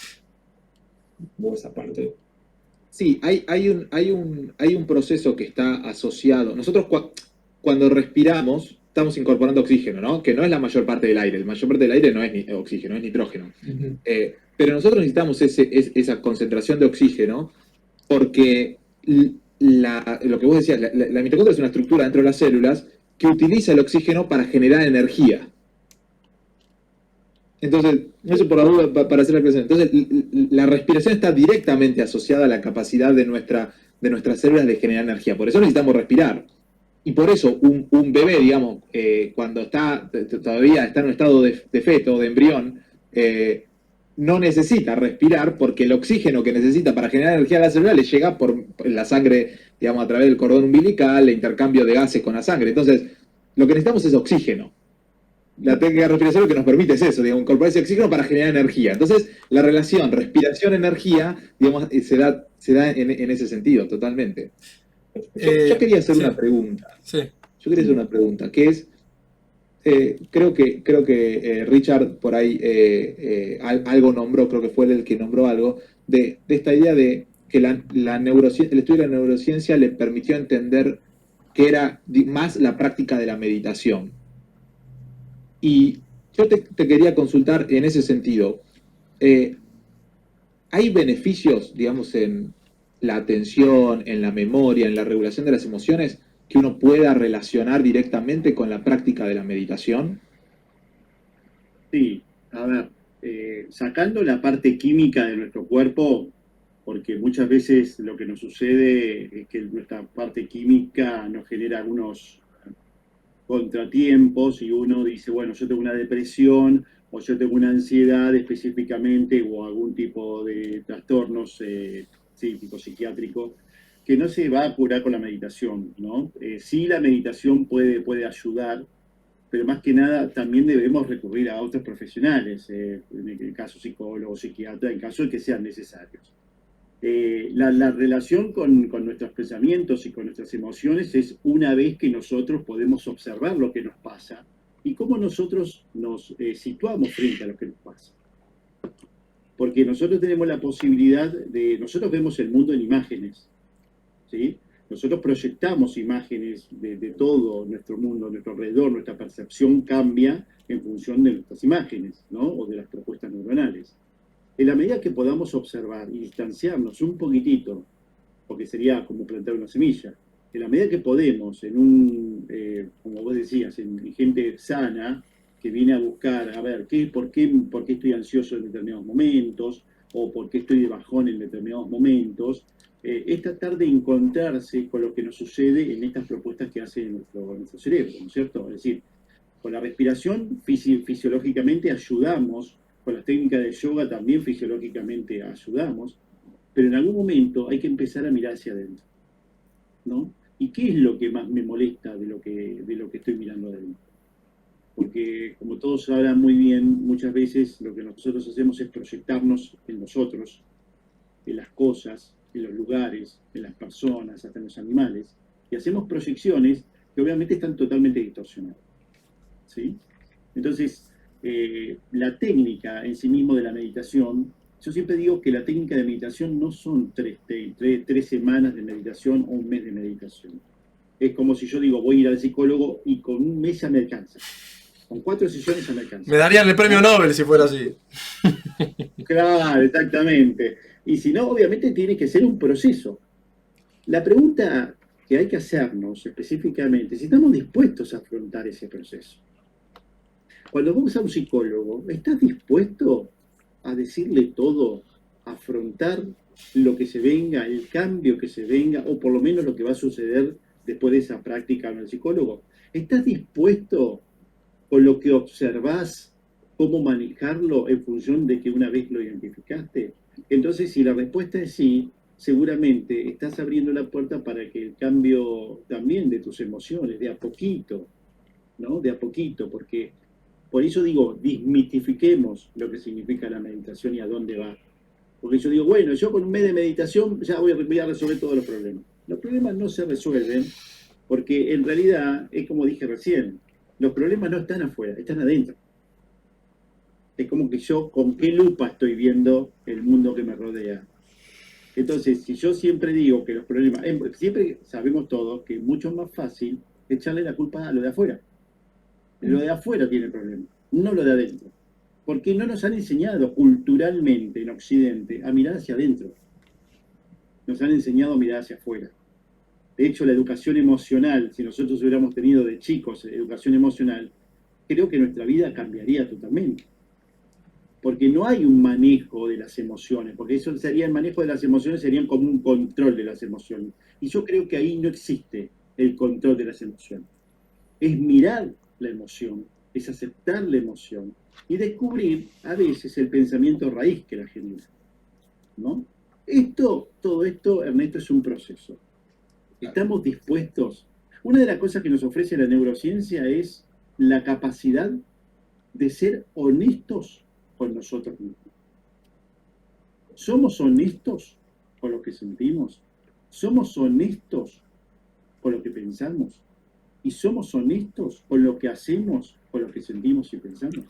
vos esa parte. Sí, hay un proceso que está asociado. Nosotros cuando respiramos estamos incorporando oxígeno, ¿no? Que no es la mayor parte del aire. La mayor parte del aire no es oxígeno, es nitrógeno. Pero nosotros necesitamos esa concentración de oxígeno porque lo que vos decías, la mitocondria es una estructura dentro de las células que utiliza el oxígeno para generar energía. Entonces, eso por la duda para hacer la aclaración. Entonces, la respiración está directamente asociada a la capacidad de nuestras células de generar energía. Por eso necesitamos respirar. Y por eso un bebé, digamos, cuando todavía está en un estado de feto, de embrión, no necesita respirar porque el oxígeno que necesita para generar energía a la célula le llega por la sangre, digamos, a través del cordón umbilical, el intercambio de gases con la sangre. Entonces, lo que necesitamos es oxígeno. La técnica de respiración lo que nos permite es eso, digamos, incorporar ese oxígeno para generar energía. Entonces, la relación respiración-energía, digamos, se da en ese sentido, totalmente. Yo quería hacer una pregunta. Sí. Yo quería hacer una pregunta, que es, creo que Richard por ahí algo nombró, creo que fue él el que nombró algo, de esta idea de que el estudio de la neurociencia le permitió entender que era más la práctica de la meditación. Y yo te quería consultar en ese sentido. ¿Hay beneficios, digamos, en la atención, en la memoria, en la regulación de las emociones que uno pueda relacionar directamente con la práctica de la meditación? Sí, a ver, sacando la parte química de nuestro cuerpo, porque muchas veces lo que nos sucede es que nuestra parte química nos genera algunos contratiempos y uno dice, bueno, yo tengo una depresión o yo tengo una ansiedad específicamente o algún tipo de trastornos psíquico, psiquiátrico, que no se va a curar con la meditación, ¿no? Sí, la meditación puede ayudar, pero más que nada también debemos recurrir a otros profesionales, en el caso psicólogo, psiquiatra, en caso de que sean necesarios. La relación con nuestros pensamientos y con nuestras emociones es una vez que nosotros podemos observar lo que nos pasa y cómo nosotros nos situamos frente a lo que nos pasa. Porque nosotros tenemos la posibilidad nosotros vemos el mundo en imágenes, ¿sí? Nosotros proyectamos imágenes de todo nuestro mundo, nuestro alrededor, nuestra percepción cambia en función de nuestras imágenes, ¿no? O de las propuestas neuronales. En la medida que podamos observar y distanciarnos un poquitito, porque sería como plantar una semilla, en la medida que podemos, como vos decías, en gente sana, que viene a buscar, a ver, por qué estoy ansioso en determinados momentos, o por qué estoy de bajón en determinados momentos, es tratar de encontrarse con lo que nos sucede en estas propuestas que hace nuestro cerebro, ¿no es cierto? Es decir, con la respiración fisiológicamente ayudamos, con las técnicas de yoga también fisiológicamente ayudamos, pero en algún momento hay que empezar a mirar hacia adentro, ¿no? ¿Y qué es lo que más me molesta de lo que estoy mirando adentro? porque como todos sabrán muy bien, muchas veces lo que nosotros hacemos es proyectarnos en nosotros, en las cosas, en los lugares, en las personas, hasta en los animales, y hacemos proyecciones que obviamente están totalmente distorsionadas, ¿sí? Entonces, la técnica en sí mismo de la meditación, yo siempre digo que la técnica de meditación no son tres semanas de meditación o un mes de meditación. Es como si yo digo, voy a ir al psicólogo y con un mes ya me alcanza. Con 4 sesiones ya me alcanza. Me darían el premio Nobel si fuera así. Claro, exactamente. Y si no, obviamente tiene que ser un proceso. La pregunta que hay que hacernos específicamente, si estamos dispuestos a afrontar ese proceso. Cuando vamos a un psicólogo, ¿estás dispuesto a decirle todo, a afrontar lo que se venga, el cambio que se venga, o por lo menos lo que va a suceder después de esa práctica con el psicólogo? ¿Estás dispuesto con lo que observás, cómo manejarlo en función de que una vez lo identificaste? Entonces, si la respuesta es sí, seguramente estás abriendo la puerta para que el cambio también de tus emociones, de a poquito, ¿no? De a poquito, porque por eso digo, desmitifiquemos lo que significa la meditación y a dónde va. Porque yo digo, bueno, yo con un mes de meditación ya voy a resolver todos los problemas. Los problemas no se resuelven porque en realidad, es como dije recién, los problemas no están afuera, están adentro. Es como que yo con qué lupa estoy viendo el mundo que me rodea. Entonces, si yo siempre digo que los problemas, siempre sabemos todos que es mucho más fácil echarle la culpa a lo de afuera. Lo de afuera tiene el problema, no lo de adentro. Porque no nos han enseñado culturalmente en Occidente a mirar hacia adentro. Nos han enseñado a mirar hacia afuera. De hecho, la educación emocional, si nosotros hubiéramos tenido de chicos educación emocional, creo que nuestra vida cambiaría totalmente. Porque no hay un manejo de las emociones, porque eso sería el manejo de las emociones, serían como un control de las emociones. Y yo creo que ahí no existe el control de las emociones. Es mirar la emoción, es aceptar la emoción y descubrir a veces el pensamiento raíz que la genera, ¿no? Todo esto, Ernesto, es un proceso. ¿Estamos dispuestos? Una de las cosas que nos ofrece la neurociencia es la capacidad de ser honestos con nosotros mismos. ¿Somos honestos con lo que sentimos? ¿Somos honestos con lo que pensamos? ¿Y somos honestos con lo que hacemos, con lo que sentimos y pensamos?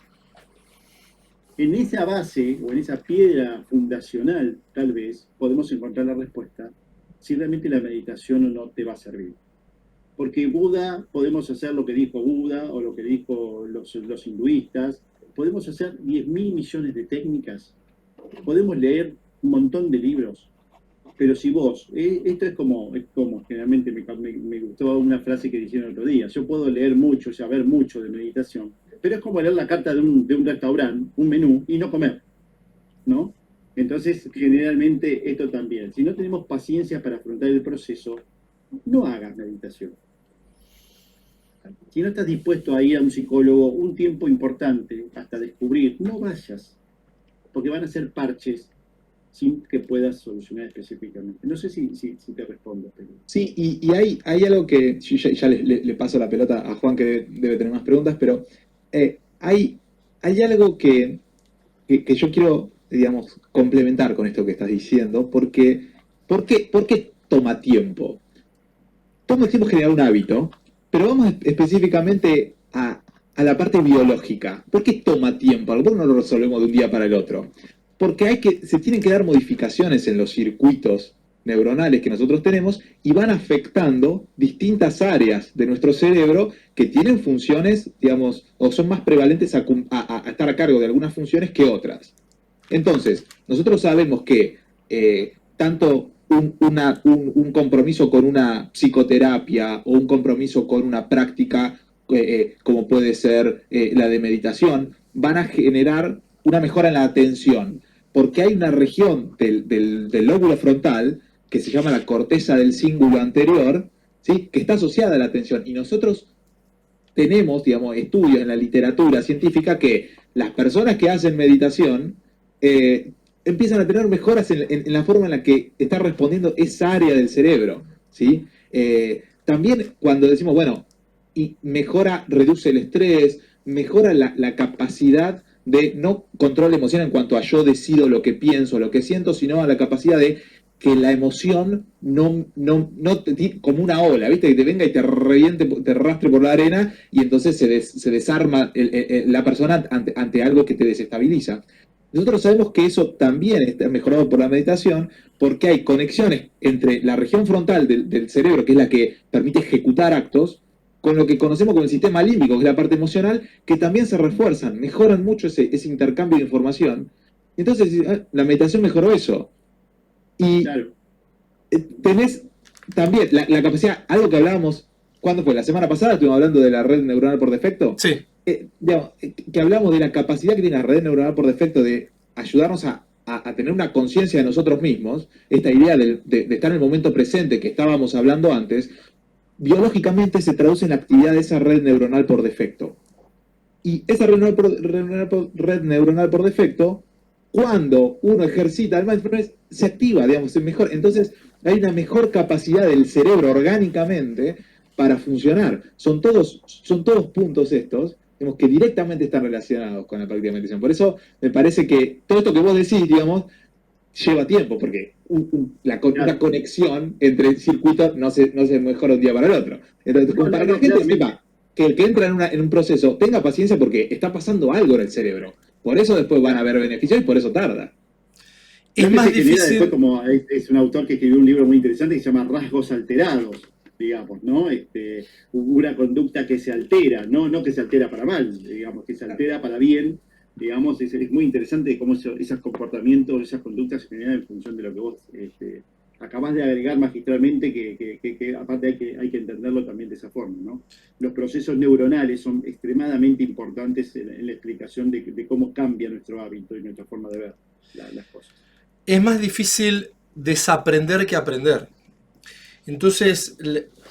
En esa base, o en esa piedra fundacional, tal vez, podemos encontrar la respuesta si realmente la meditación o no te va a servir. Porque Buda, podemos hacer lo que dijo Buda, o lo que dijo los hinduistas, podemos hacer 10.000 millones de técnicas, podemos leer un montón de libros, pero si vos, esto es como generalmente me gustó una frase que dijeron el otro día, yo puedo leer mucho, saber mucho de meditación, pero es como leer la carta de un restaurante, un menú, y no comer, ¿no? Entonces, generalmente esto también, si no tenemos paciencia para afrontar el proceso, no hagas meditación. Si no estás dispuesto a ir a un psicólogo un tiempo importante hasta descubrir, no vayas, porque van a ser parches sin que puedas solucionar específicamente. No sé si te respondo. Pero... Sí, y hay algo que yo ya le paso la pelota a Juan, que debe tener más preguntas, pero hay algo que yo quiero, digamos, complementar con esto que estás diciendo, porque ¿por qué toma tiempo? Toma tiempo generar un hábito, pero vamos específicamente a la parte biológica. ¿Por qué toma tiempo? Algo no lo resolvemos de un día para el otro. Porque se tienen que dar modificaciones en los circuitos neuronales que nosotros tenemos y van afectando distintas áreas de nuestro cerebro que tienen funciones, digamos, o son más prevalentes a estar a cargo de algunas funciones que otras. Entonces, nosotros sabemos que tanto un compromiso con una psicoterapia o un compromiso con una práctica como puede ser la de meditación, van a generar una mejora en la atención, porque hay una región del lóbulo frontal que se llama la corteza del cíngulo anterior, ¿sí?, que está asociada a la atención. Y nosotros tenemos, digamos, estudios en la literatura científica que las personas que hacen meditación empiezan a tener mejoras en la forma en la que está respondiendo esa área del cerebro, ¿sí? También cuando decimos, bueno, y mejora, reduce el estrés, mejora la capacidad de no control de emoción en cuanto a yo decido lo que pienso, lo que siento, sino a la capacidad de que la emoción no como una ola, ¿viste? Que te venga y te reviente, te arrastre por la arena y entonces se desarma la persona ante algo que te desestabiliza. Nosotros sabemos que eso también está mejorado por la meditación porque hay conexiones entre la región frontal del cerebro, que es la que permite ejecutar actos, con lo que conocemos como el sistema límbico, que es la parte emocional, que también se refuerzan, mejoran mucho ese intercambio de información. Entonces, la meditación mejoró eso. Y Claro. tenés también la capacidad, algo que hablábamos, ¿cuándo fue? La semana pasada estuvimos hablando de la red neuronal por defecto. Sí, Digamos, que hablamos de la capacidad que tiene la red neuronal por defecto de ayudarnos a tener una conciencia de nosotros mismos, esta idea de estar en el momento presente que estábamos hablando antes, biológicamente se traduce en la actividad de esa red neuronal por defecto. Y esa red neuronal por defecto, cuando uno ejercita el mindfulness, se activa, digamos, es mejor. Entonces, hay una mejor capacidad del cerebro orgánicamente para funcionar. Son todos puntos estos, digamos, que directamente están relacionados con la práctica de meditación. Por eso me parece que todo esto que vos decís, digamos, lleva tiempo, porque una conexión entre circuitos no se mejora un día para el otro. Entonces, para que la gente sepa que el que entra en un proceso tenga paciencia porque está pasando algo en el cerebro. Por eso después van a haber beneficios y por eso tarda. es más difícil. Después, como es un autor que escribió un libro muy interesante que se llama Rasgos Alterados, digamos, ¿no? Una conducta que se altera, no que se altera para mal, digamos, que se altera para bien, digamos, es muy interesante cómo esos comportamientos, esas conductas se generan en función de lo que vos acabás de agregar magistralmente, que aparte hay que entenderlo también de esa forma, ¿no? Los procesos neuronales son extremadamente importantes en la explicación de cómo cambia nuestro hábito y nuestra forma de ver las cosas. Es más difícil desaprender que aprender. Entonces,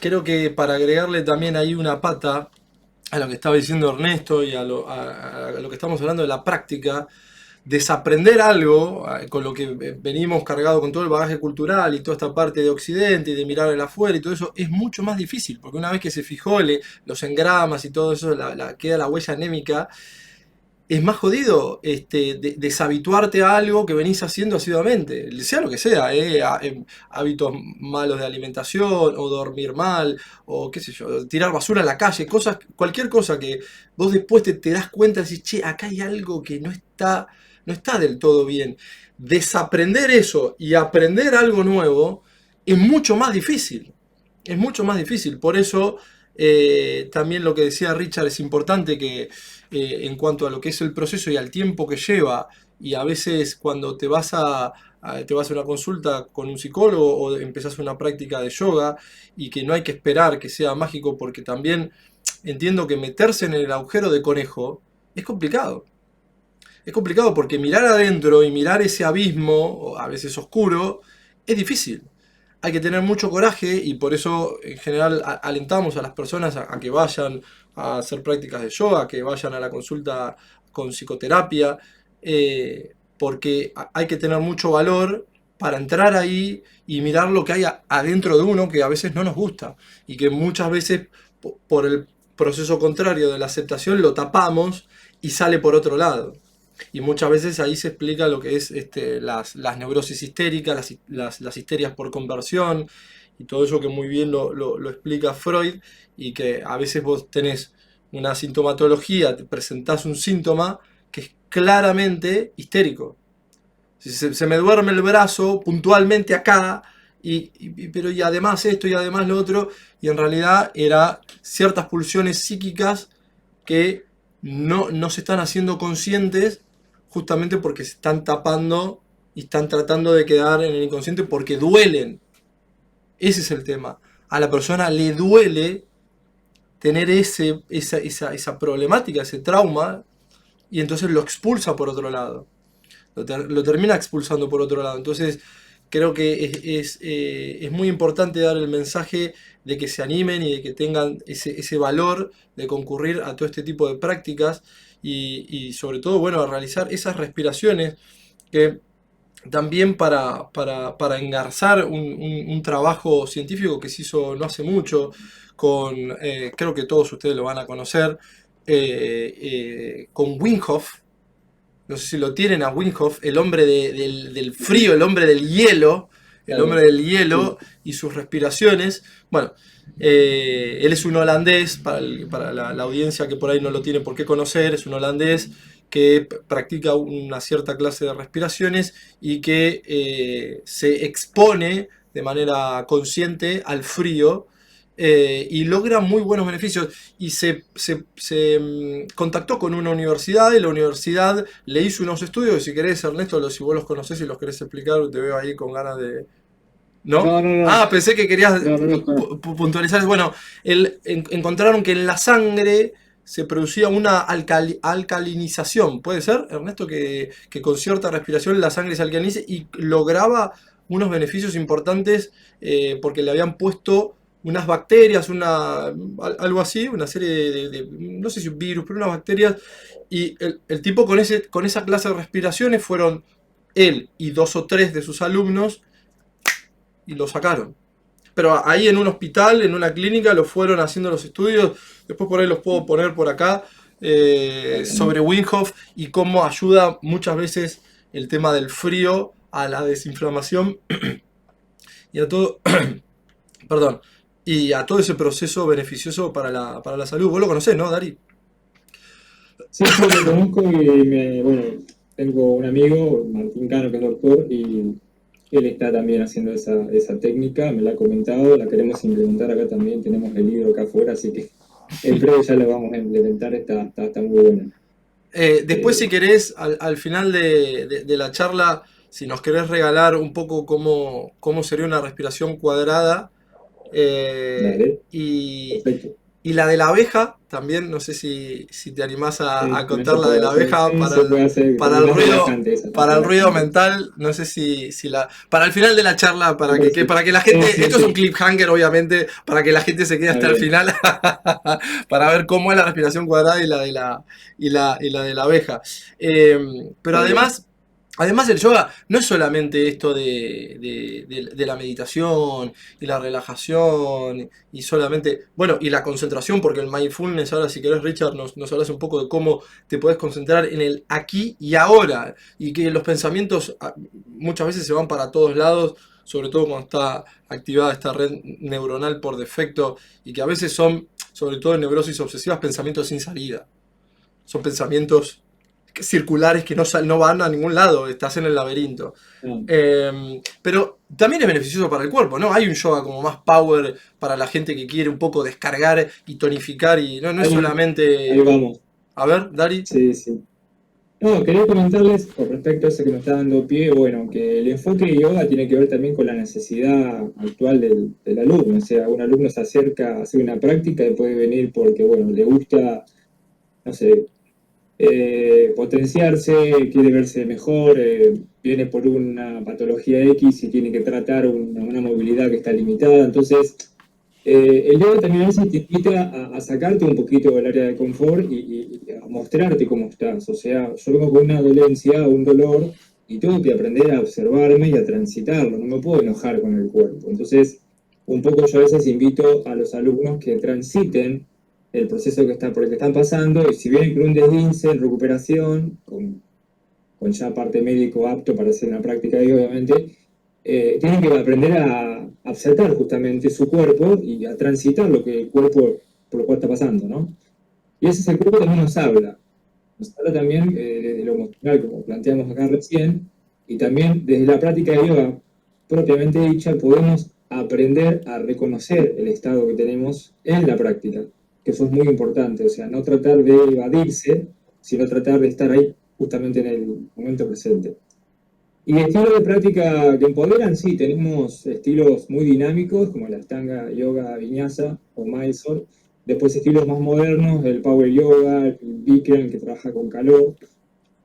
creo que para agregarle también ahí una pata a lo que estaba diciendo Ernesto y a lo que estamos hablando de la práctica, desaprender algo con lo que venimos cargados con todo el bagaje cultural y toda esta parte de Occidente y de mirar el afuera y todo eso, es mucho más difícil, porque una vez que se fijó los engramas y todo eso, queda la huella anémica, es más jodido deshabituarte a algo que venís haciendo asiduamente, sea lo que sea, hábitos malos de alimentación, o dormir mal, o qué sé yo, tirar basura en la calle, cualquier cosa que vos después te das cuenta y decís, che, acá hay algo que no está del todo bien. Desaprender eso y aprender algo nuevo es mucho más difícil. Es mucho más difícil. Por eso también lo que decía Richard es importante que en cuanto a lo que es el proceso y al tiempo que lleva, y a veces cuando te vas a una consulta con un psicólogo o empezás una práctica de yoga y que no hay que esperar que sea mágico, porque también entiendo que meterse en el agujero de conejo es complicado. Es complicado porque mirar adentro y mirar ese abismo, a veces oscuro, es difícil. Hay que tener mucho coraje y por eso en general alentamos a las personas a que vayan a hacer prácticas de yoga, que vayan a la consulta con psicoterapia, porque hay que tener mucho valor para entrar ahí y mirar lo que hay adentro de uno que a veces no nos gusta y que muchas veces por el proceso contrario de la aceptación lo tapamos y sale por otro lado. Y muchas veces ahí se explica lo que es las neurosis histéricas, las histerias por conversión y todo eso que muy bien lo explica Freud, y que a veces vos tenés una sintomatología, te presentás un síntoma que es claramente histérico. Se me duerme el brazo puntualmente acá, pero y además esto y además lo otro, y en realidad era ciertas pulsiones psíquicas que no se están haciendo conscientes justamente porque se están tapando y están tratando de quedar en el inconsciente porque duelen. Ese es el tema. A la persona le duele tener esa problemática, ese trauma, y entonces lo expulsa por otro lado. Lo termina expulsando por otro lado. Entonces creo que es muy importante dar el mensaje de que se animen y de que tengan ese valor de concurrir a todo este tipo de prácticas y sobre todo, bueno, a realizar esas respiraciones que también para engarzar un trabajo científico que se hizo no hace mucho, creo que todos ustedes lo van a conocer, con Wim Hof. No sé si lo tienen a Wim Hof, el hombre del frío, el hombre del hielo, el hombre del hielo y sus respiraciones. Bueno, él es un holandés, para la audiencia que por ahí no lo tiene por qué conocer, es un holandés que practica una cierta clase de respiraciones y que se expone de manera consciente al frío y logra muy buenos beneficios. Y se contactó con una universidad y la universidad le hizo unos estudios. Si querés, Ernesto, si vos los conocés y los querés explicar, te veo ahí con ganas de... ¿No? No, no, no. Ah, pensé que querías No, no, no. puntualizar. Bueno, encontraron que en la sangre se producía una alcalinización. ¿Puede ser, Ernesto, que con cierta respiración la sangre se alcalinice y lograba unos beneficios importantes porque le habían puesto unas bacterias, algo así, una serie no sé si un virus, pero unas bacterias, y el tipo con esa clase de respiraciones fueron él y 2 o 3 de sus alumnos y lo sacaron. Pero ahí en un hospital, en una clínica, lo fueron haciendo los estudios. Después por ahí los puedo poner por acá. Sobre Wim Hof y cómo ayuda muchas veces el tema del frío a la desinflamación y a todo, perdón, y a todo ese proceso beneficioso para la salud. Vos lo conocés, ¿no, Dari? Sí, yo lo conozco y bueno, tengo un amigo, Martín Cano, que es doctor, y él está también haciendo esa técnica, me la ha comentado, la queremos implementar acá también, tenemos el libro acá afuera, así que en breve ya lo vamos a implementar, está muy bueno. Después, si querés, al final de la charla, si nos querés regalar un poco cómo sería una respiración cuadrada, Dale, y perfecto. la de la abeja, también, no sé si te animás a Con contar eso la de la puede abeja hacer, sí, se puede hacer, para es el más ruido, relajante esa, para el ruido relajante. mental. No sé si para el final de la charla, Me parece. para que la gente, Sí, esto es un sí. cliffhanger, obviamente, para que la gente se quede Está hasta el bien. final para ver cómo es la respiración cuadrada y la de la abeja. Pero Está bien. además el yoga no es solamente esto de la meditación y la relajación y solamente, bueno, y la concentración, porque el mindfulness, ahora si querés, Richard, nos hablas un poco de cómo te podés concentrar en el aquí y ahora, y que los pensamientos muchas veces se van para todos lados, sobre todo cuando está activada esta red neuronal por defecto, y que a veces son, sobre todo en neurosis obsesivas, pensamientos sin salida. Son pensamientos circulares que no van a ningún lado, estás en el laberinto. Ah, Pero también es beneficioso para el cuerpo, ¿no? Hay un yoga como más power para la gente que quiere un poco descargar y tonificar y no es ahí solamente... vamos. A ver, Dari. Sí, sí. No, quería comentarles con respecto a eso que me está dando pie, bueno, que el enfoque de yoga tiene que ver también con la necesidad actual del alumno. O sea, un alumno se acerca a hacer una práctica y puede venir porque, bueno, le gusta, no sé, potenciarse, quiere verse mejor, viene por una patología X y tiene que tratar una movilidad que está limitada. Entonces, el yoga también a veces te invita a sacarte un poquito del área de confort y a mostrarte cómo estás. O sea, yo vengo con una dolencia, un dolor, y tengo que aprender a observarme y a transitarlo. No me puedo enojar con el cuerpo. Entonces, un poco yo a veces invito a los alumnos que transiten el proceso por el que están pasando, y si vienen con un desguince en recuperación, con ya parte médico apto para hacer una práctica ahí, obviamente, tienen que aprender a aceptar justamente su cuerpo y a transitar lo que el cuerpo por lo cual está pasando, ¿no? Y ese cuerpo también nos habla también de lo emocional, como planteamos acá recién, y también desde la práctica de yoga propiamente dicha podemos aprender a reconocer el estado que tenemos en la práctica, que eso es muy importante, o sea, no tratar de evadirse, sino tratar de estar ahí justamente en el momento presente. Y estilos de práctica que empoderan, sí, tenemos estilos muy dinámicos como la Ashtanga Yoga Vinyasa o Mysore. Después estilos más modernos, el Power Yoga, el Bikram que trabaja con calor,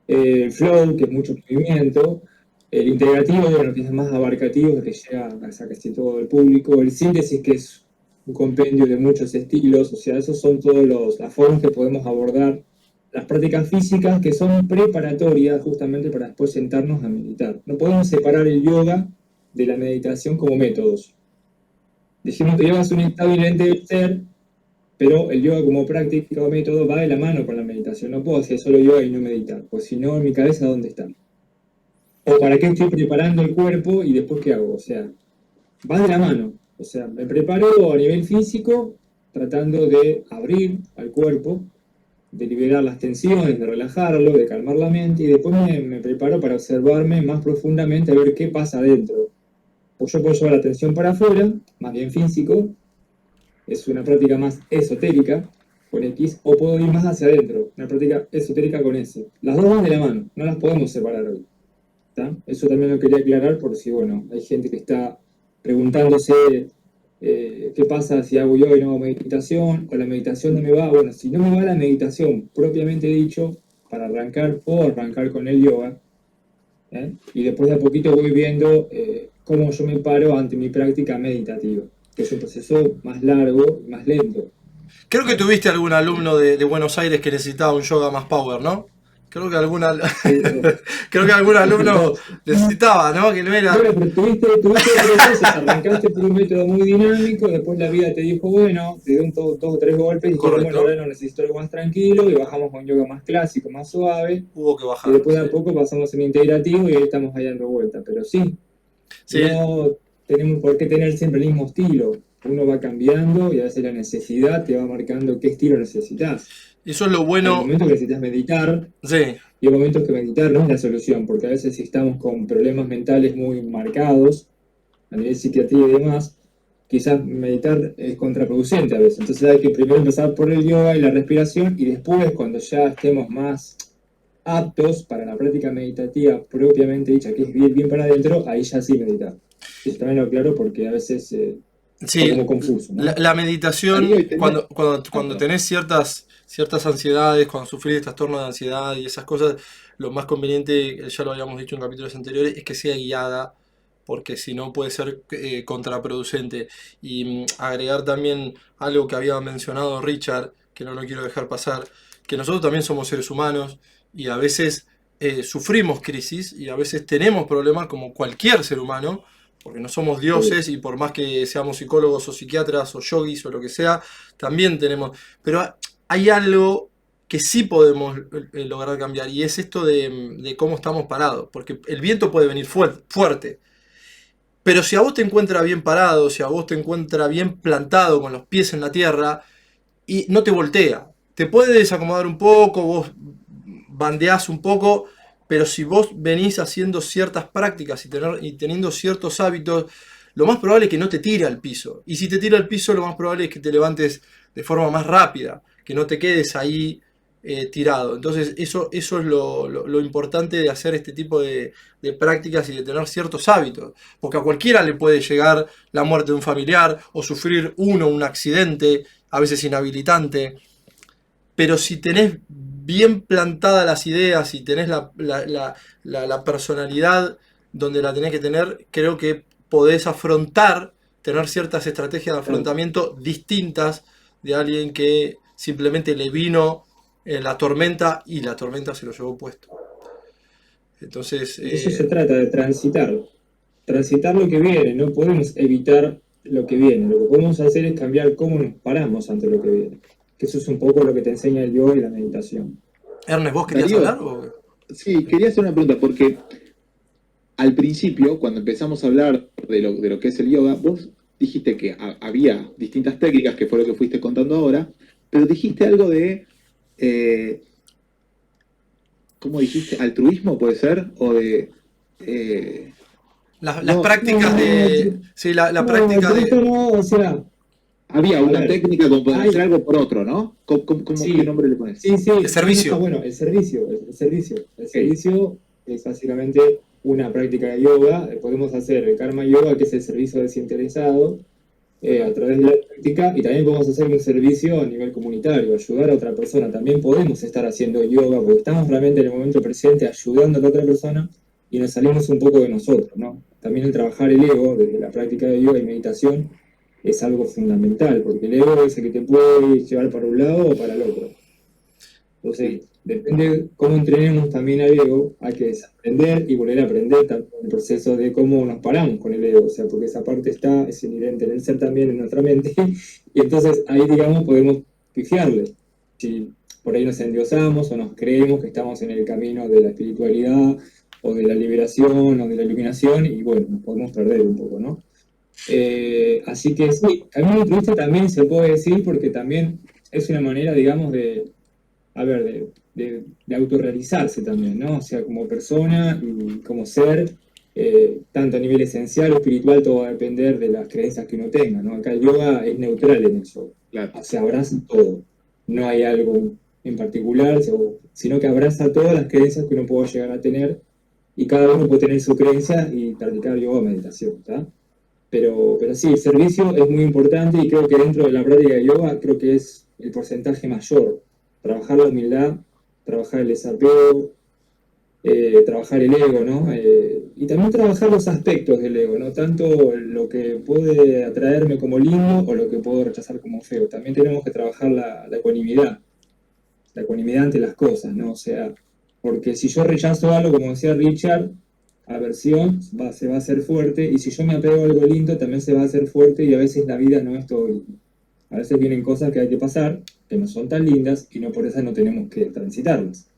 el Flow que es mucho movimiento, el integrativo, bueno, que es más abarcativo, que llega a casi todo el público, el síntesis que es un compendio de muchos estilos, o sea, esos son todas las formas que podemos abordar las prácticas físicas que son preparatorias justamente para después sentarnos a meditar. No podemos separar el yoga de la meditación como métodos. Dijimos que yoga es un estado inherente del ser, Pero el yoga como práctica o método va de la mano con la meditación. No puedo hacer solo yoga y no meditar, pues si no, en mi cabeza, ¿dónde está? ¿O para qué estoy preparando el cuerpo y después qué hago? O sea, va de la mano. O sea, me preparo a nivel físico, tratando de abrir al cuerpo, de liberar las tensiones, de relajarlo, de calmar la mente, y después me preparo para observarme más profundamente a ver qué pasa adentro. Pues yo puedo llevar la atención para afuera, más bien físico, es una práctica más esotérica, con X, o puedo ir más hacia adentro, una práctica esotérica con S. Las dos van de la mano, no las podemos separar hoy. ¿Tá? Eso también lo quería aclarar por si, bueno, hay gente que está preguntándose qué pasa si hago yoga y no hago meditación, o la meditación no me va. Bueno, si no me va la meditación propiamente dicho, para arrancar, puedo arrancar con el yoga, y después de a poquito voy viendo cómo yo me paro ante mi práctica meditativa, que es un proceso más largo y más lento. Creo que tuviste algún alumno de Buenos Aires que necesitaba un yoga más power, ¿no? Creo que creo que algún alumno necesitaba, ¿no? Que no era... Bueno, pero tuviste varias veces, arrancaste por un método muy dinámico, después la vida te dijo, bueno, te dio dos o tres golpes y dijiste, bueno, ahora no necesito algo más tranquilo, y bajamos con yoga más clásico, más suave. Hubo que bajar. Y después de a poco pasamos en integrativo y ahí estamos ahí dando vuelta. Pero sí, no tenemos por qué tener siempre el mismo estilo. Uno va cambiando y a veces la necesidad te va marcando qué estilo necesitas. Eso es lo bueno. Hay momentos que necesitas meditar, y hay momentos que meditar no es la solución, porque a veces si estamos con problemas mentales muy marcados, a nivel psiquiatría y demás, quizás meditar es contraproducente a veces. Entonces hay que primero empezar por el yoga y la respiración, y después, cuando ya estemos más aptos para la práctica meditativa propiamente dicha, que es bien para adentro, ahí ya sí meditar. Eso también lo aclaro porque a veces es como confuso, ¿no? La meditación, cuando tenés ciertas ansiedades, cuando sufrís de trastorno de ansiedad y esas cosas, lo más conveniente, ya lo habíamos dicho en capítulos anteriores, es que sea guiada, porque si no puede ser contraproducente. Y agregar también algo que había mencionado Richard, que no lo quiero dejar pasar, que nosotros también somos seres humanos y a veces sufrimos crisis y a veces tenemos problemas como cualquier ser humano, porque no somos dioses y por más que seamos psicólogos o psiquiatras o yogis o lo que sea, también tenemos... Pero hay algo que sí podemos lograr cambiar, y es esto de cómo estamos parados, porque el viento puede venir fuerte, pero si a vos te encuentra bien parado, si a vos te encuentra bien plantado con los pies en la tierra y no te voltea, te puede desacomodar un poco, vos bandeás un poco, pero si vos venís haciendo ciertas prácticas y teniendo ciertos hábitos, lo más probable es que no te tire al piso, y si te tira al piso, lo más probable es que te levantes de forma más rápida, que no te quedes ahí tirado. Entonces eso es lo importante de hacer este tipo de prácticas y de tener ciertos hábitos, porque a cualquiera le puede llegar la muerte de un familiar o sufrir un accidente, a veces inhabilitante, pero si tenés bien plantadas las ideas y tenés la personalidad donde la tenés que tener, creo que podés tener ciertas estrategias de afrontamiento distintas de alguien que simplemente le vino la tormenta y la tormenta se lo llevó puesto. Entonces... Eso se trata de transitar lo que viene, no podemos evitar lo que viene, lo que podemos hacer es cambiar cómo nos paramos ante lo que viene, que eso es un poco lo que te enseña el yoga y la meditación. Ernest, ¿vos querías hablar? Sí, quería hacer una pregunta, porque al principio, cuando empezamos a hablar de lo que es el yoga, vos dijiste que había distintas técnicas, que fue lo que fuiste contando ahora, pero dijiste algo de, ¿cómo dijiste? ¿Altruismo puede ser? O de... Las prácticas de... Sí, la práctica de... No, o sea... Había una técnica como para hacer algo por otro, ¿no? Sí. ¿Qué nombre le pones? Sí. El servicio. Bueno, el servicio. El servicio es básicamente una práctica de yoga. Podemos hacer el karma yoga, que es el servicio desinteresado, a través de la práctica, y también podemos hacer un servicio a nivel comunitario, ayudar a otra persona. También podemos estar haciendo yoga, porque estamos realmente en el momento presente ayudando a la otra persona y nos salimos un poco de nosotros, ¿no? También el trabajar el ego desde la práctica de yoga y meditación es algo fundamental, porque el ego es el que te puede llevar para un lado o para el otro. Entonces, depende de cómo entrenemos también al ego, hay que desaprender y volver a aprender también el proceso de cómo nos paramos con el ego, o sea, porque esa parte es inherente en el ser también, en nuestra mente, y entonces ahí, digamos, podemos pifiarle. Si por ahí nos endiosamos o nos creemos que estamos en el camino de la espiritualidad o de la liberación o de la iluminación, y bueno, nos podemos perder un poco, ¿no? Así que sí, camino altruista también se puede decir porque también es una manera, digamos, de autorrealizarse también, ¿no? O sea, como persona y como ser, tanto a nivel esencial o espiritual, todo va a depender de las creencias que uno tenga, ¿no? Acá el yoga es neutral en eso, Claro. se abraza todo, no hay algo en particular, sino que abraza todas las creencias que uno pueda llegar a tener y cada uno puede tener su creencia y practicar yoga o meditación, ¿está? Pero sí, el servicio es muy importante y creo que dentro de la práctica de yoga creo que es el porcentaje mayor. Trabajar la humildad, trabajar el desapego, trabajar el ego, ¿no? Y también trabajar los aspectos del ego, no tanto lo que puede atraerme como lindo o lo que puedo rechazar como feo. También tenemos que trabajar la ecuanimidad ante las cosas, ¿no? O sea, porque si yo rechazo algo, como decía Richard, aversión se va a hacer fuerte, y si yo me apego a algo lindo, también se va a hacer fuerte, y a veces la vida no es todo lindo. A veces vienen cosas que hay que pasar, que no son tan lindas, y no por eso no tenemos que transitarlas.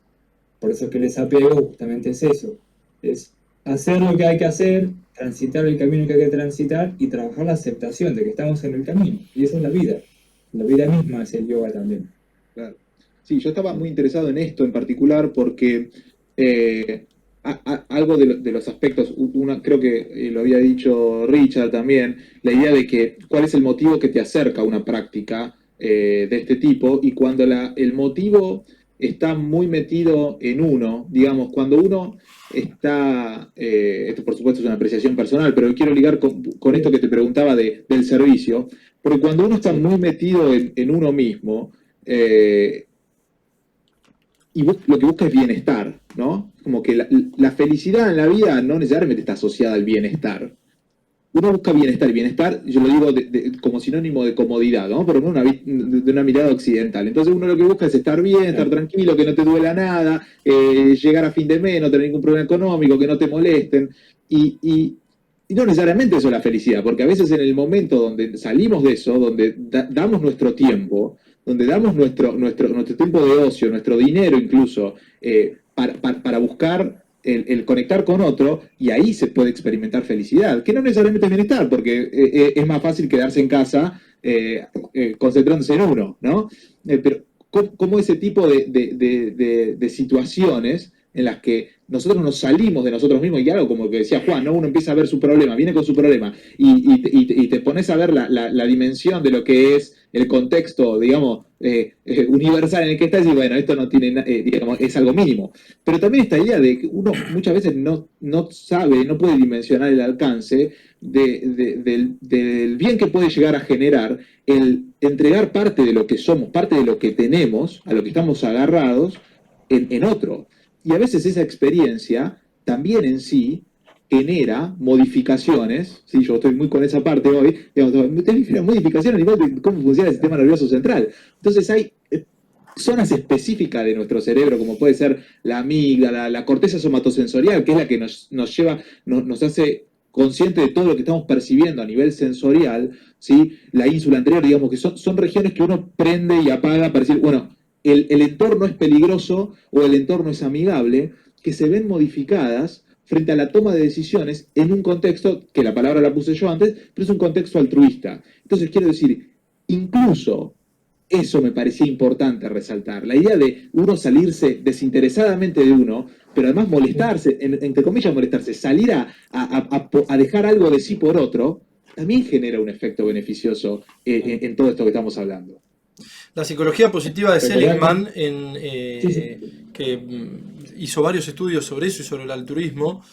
Por eso es que el desapego justamente es eso, es hacer lo que hay que hacer, transitar el camino que hay que transitar, y trabajar la aceptación de que estamos en el camino, y eso es la vida. La vida misma es el yoga también. Claro. Sí, yo estaba muy interesado en esto en particular porque algo de los aspectos, creo que lo había dicho Richard también, la idea de que cuál es el motivo que te acerca a una práctica de este tipo, y cuando el motivo está muy metido en uno, digamos, cuando uno está, esto por supuesto es una apreciación personal, pero quiero ligar con esto que te preguntaba del servicio, porque cuando uno está muy metido en uno mismo, y lo que busca es bienestar, ¿no? Como que la felicidad en la vida no necesariamente está asociada al bienestar. Uno busca bienestar, y bienestar, yo lo digo como sinónimo de comodidad, ¿no? Pero no de una mirada occidental. Entonces uno lo que busca es estar bien, estar tranquilo, que no te duela nada, llegar a fin de mes, no tener ningún problema económico, que no te molesten. Y no necesariamente eso es la felicidad, porque a veces en el momento donde salimos de eso, donde damos nuestro tiempo, donde damos nuestro tiempo de ocio, nuestro dinero incluso, para buscar el conectar con otro, y ahí se puede experimentar felicidad, que no necesariamente es bienestar, porque es más fácil quedarse en casa concentrándose en uno, ¿no? Pero como ese tipo de situaciones en las que nosotros nos salimos de nosotros mismos, y algo como que decía Juan, ¿no? Uno empieza a ver su problema, viene con su problema, y te pones a ver la dimensión de lo que es el contexto, digamos, universal en el que estás, y bueno, esto no tiene, digamos, es algo mínimo. Pero también esta idea de que uno muchas veces no sabe, no puede dimensionar el alcance del bien que puede llegar a generar el entregar parte de lo que somos, parte de lo que tenemos, a lo que estamos agarrados, en otro. Y a veces esa experiencia también en sí genera modificaciones, ¿sí? Yo estoy muy con esa parte hoy, digamos, modificaciones a nivel de cómo funciona el sistema nervioso central. Entonces hay zonas específicas de nuestro cerebro, como puede ser la amígdala, la corteza somatosensorial, que es la que nos lleva, nos hace consciente de todo lo que estamos percibiendo a nivel sensorial, ¿sí? La ínsula anterior, digamos que son regiones que uno prende y apaga para decir, bueno, el entorno es peligroso o el entorno es amigable, que se ven modificadas frente a la toma de decisiones en un contexto, que la palabra la puse yo antes, pero es un contexto altruista. Entonces quiero decir, incluso eso me parecía importante resaltar, la idea de uno salirse desinteresadamente de uno, pero además molestarse, entre comillas molestarse, salir a dejar algo de sí por otro, también genera un efecto beneficioso en todo esto que estamos hablando. La psicología positiva de Seligman, Sí. que hizo varios estudios sobre eso y sobre el altruismo,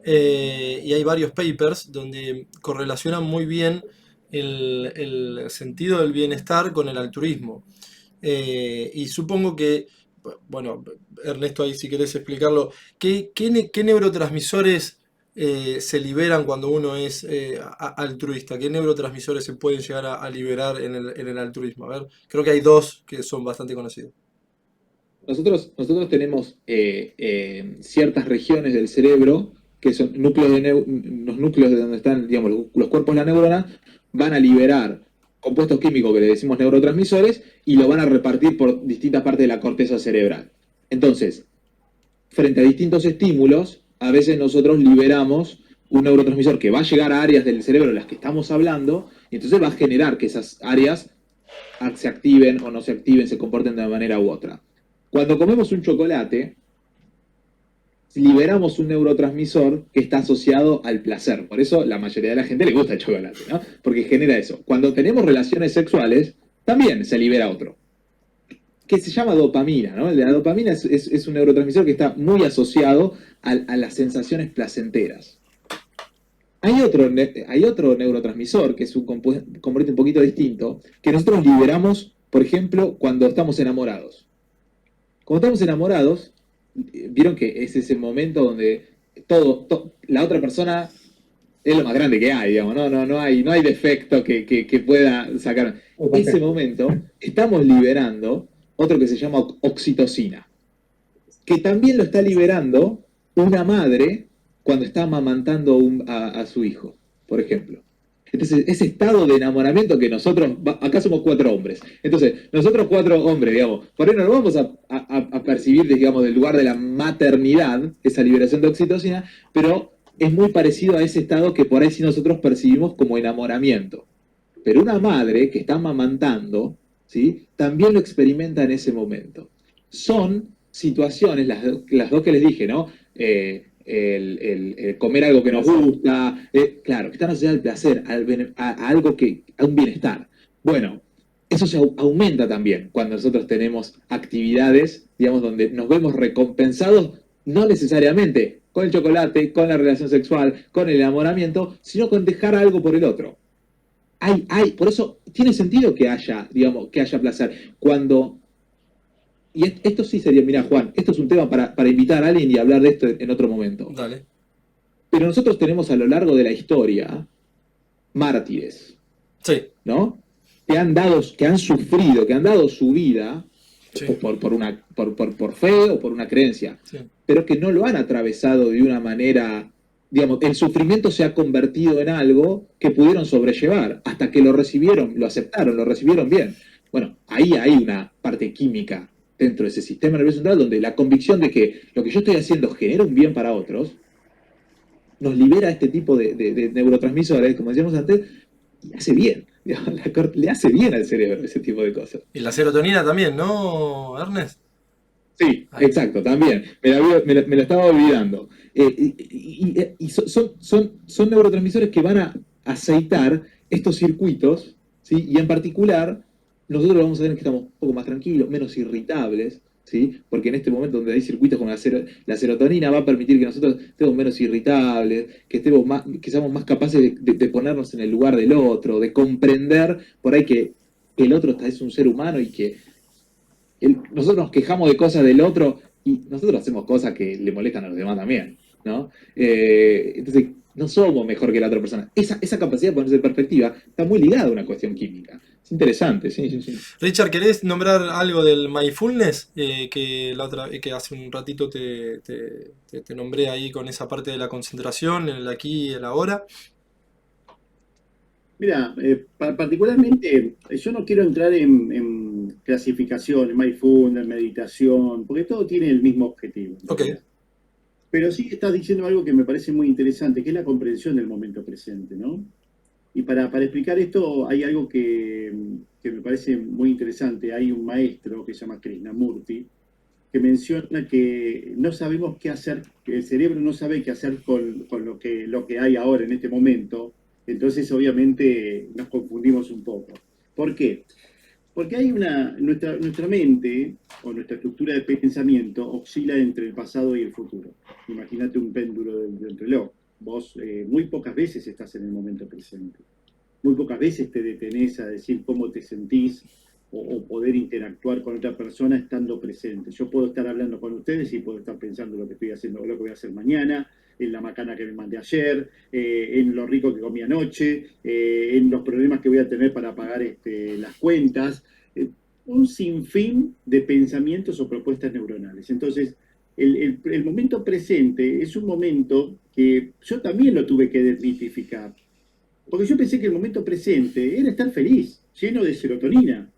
y hay varios papers donde correlacionan muy bien el sentido del bienestar con el altruismo. Y supongo que, bueno, Ernesto, ahí si querés explicarlo, ¿qué neurotransmisores se liberan cuando uno es altruista? ¿Qué neurotransmisores se pueden llegar a liberar en el altruismo? A ver, creo que hay dos que son bastante conocidos. Nosotros tenemos ciertas regiones del cerebro que son núcleos los núcleos de donde están, digamos, los cuerpos de la neurona, van a liberar compuestos químicos que le decimos neurotransmisores y lo van a repartir por distintas partes de la corteza cerebral. Entonces, frente a distintos estímulos, a veces nosotros liberamos un neurotransmisor que va a llegar a áreas del cerebro de las que estamos hablando, y entonces va a generar que esas áreas se activen o no se activen, se comporten de una manera u otra. Cuando comemos un chocolate, liberamos un neurotransmisor que está asociado al placer. Por eso la mayoría de la gente le gusta el chocolate, ¿no? Porque genera eso. Cuando tenemos relaciones sexuales, también se libera otro, que se llama dopamina, ¿no? La dopamina es un neurotransmisor que está muy asociado a las sensaciones placenteras. Hay otro neurotransmisor, que es un componente un poquito distinto, que nosotros liberamos, por ejemplo, cuando estamos enamorados. Cuando estamos enamorados, vieron que es ese momento donde la otra persona es lo más grande que hay, digamos, no hay defecto que pueda sacar. En ese momento estamos liberando otro que se llama oxitocina, que también lo está liberando una madre cuando está amamantando a su hijo, por ejemplo. Entonces, ese estado de enamoramiento que nosotros, acá somos 4 hombres, entonces, nosotros 4 hombres, digamos, por ahí no lo vamos a percibir, digamos, del lugar de la maternidad, esa liberación de oxitocina, pero es muy parecido a ese estado que por ahí sí nosotros percibimos como enamoramiento. Pero una madre que está amamantando, ¿sí?, también lo experimenta en ese momento. Son situaciones, las dos que les dije, ¿no? El comer algo que nos gusta, claro, que están asociadas al placer, a algo a un bienestar. Bueno, eso se aumenta también cuando nosotros tenemos actividades, digamos, donde nos vemos recompensados, no necesariamente con el chocolate, con la relación sexual, con el enamoramiento, sino con dejar algo por el otro. Por eso tiene sentido que haya, digamos, que haya placer. Y esto sí sería, mira, Juan, esto es un tema para invitar a alguien y hablar de esto en otro momento. Dale. Pero nosotros tenemos a lo largo de la historia mártires, Sí. ¿no? Que han sufrido, que han dado su vida, Sí. por fe o por una creencia, Sí. pero que no lo han atravesado de una manera, digamos, el sufrimiento se ha convertido en algo que pudieron sobrellevar, hasta que lo recibieron, lo aceptaron, lo recibieron bien. Bueno, ahí hay una parte química dentro de ese sistema nervioso central, donde la convicción de que lo que yo estoy haciendo genera un bien para otros, nos libera este tipo de neurotransmisores, como decíamos antes, y hace bien. Le hace bien al cerebro ese tipo de cosas. Y la serotonina también, ¿no, Ernest? Sí, Ahí. exacto, también. Me lo estaba olvidando. Y son neurotransmisores que van a aceitar estos circuitos, ¿sí? Y en particular, nosotros vamos a ver que estamos un poco más tranquilos, menos irritables, ¿sí? Porque en este momento donde hay circuitos como la serotonina va a permitir que nosotros estemos menos irritables, que seamos más capaces de ponernos en el lugar del otro, de comprender por ahí que el otro es un ser humano y que nosotros nos quejamos de cosas del otro y nosotros hacemos cosas que le molestan a los demás también, ¿no? Entonces, no somos mejor que la otra persona. Esa capacidad de ponerse en perspectiva está muy ligada a una cuestión química. Es interesante, sí. Richard, ¿querés nombrar algo del mindfulness? Que hace un ratito te nombré ahí con esa parte de la concentración, el aquí y el ahora. Mira, particularmente, yo no quiero entrar en clasificación, en mindfulness, meditación, porque todo tiene el mismo objetivo. Ok. Pero sí estás diciendo algo que me parece muy interesante, que es la comprensión del momento presente, ¿no? Y para explicar esto hay algo que me parece muy interesante. Hay un maestro que se llama Krishnamurti, que menciona que no sabemos qué hacer, que el cerebro no sabe qué hacer con lo que hay ahora en este momento. Entonces, obviamente, nos confundimos un poco. ¿Por qué? Porque hay nuestra mente, o nuestra estructura de pensamiento, oscila entre el pasado y el futuro. Imagínate un péndulo del reloj. Vos muy pocas veces estás en el momento presente. Muy pocas veces te detenés a decir cómo te sentís o poder interactuar con otra persona estando presente. Yo puedo estar hablando con ustedes y puedo estar pensando lo que estoy haciendo, lo que voy a hacer mañana, en la macana que me mandé ayer, en lo rico que comí anoche, en los problemas que voy a tener para pagar las cuentas, un sinfín de pensamientos o propuestas neuronales. Entonces, el momento presente es un momento que yo también lo tuve que desmitificar. Porque yo pensé que el momento presente era estar feliz, lleno de serotonina,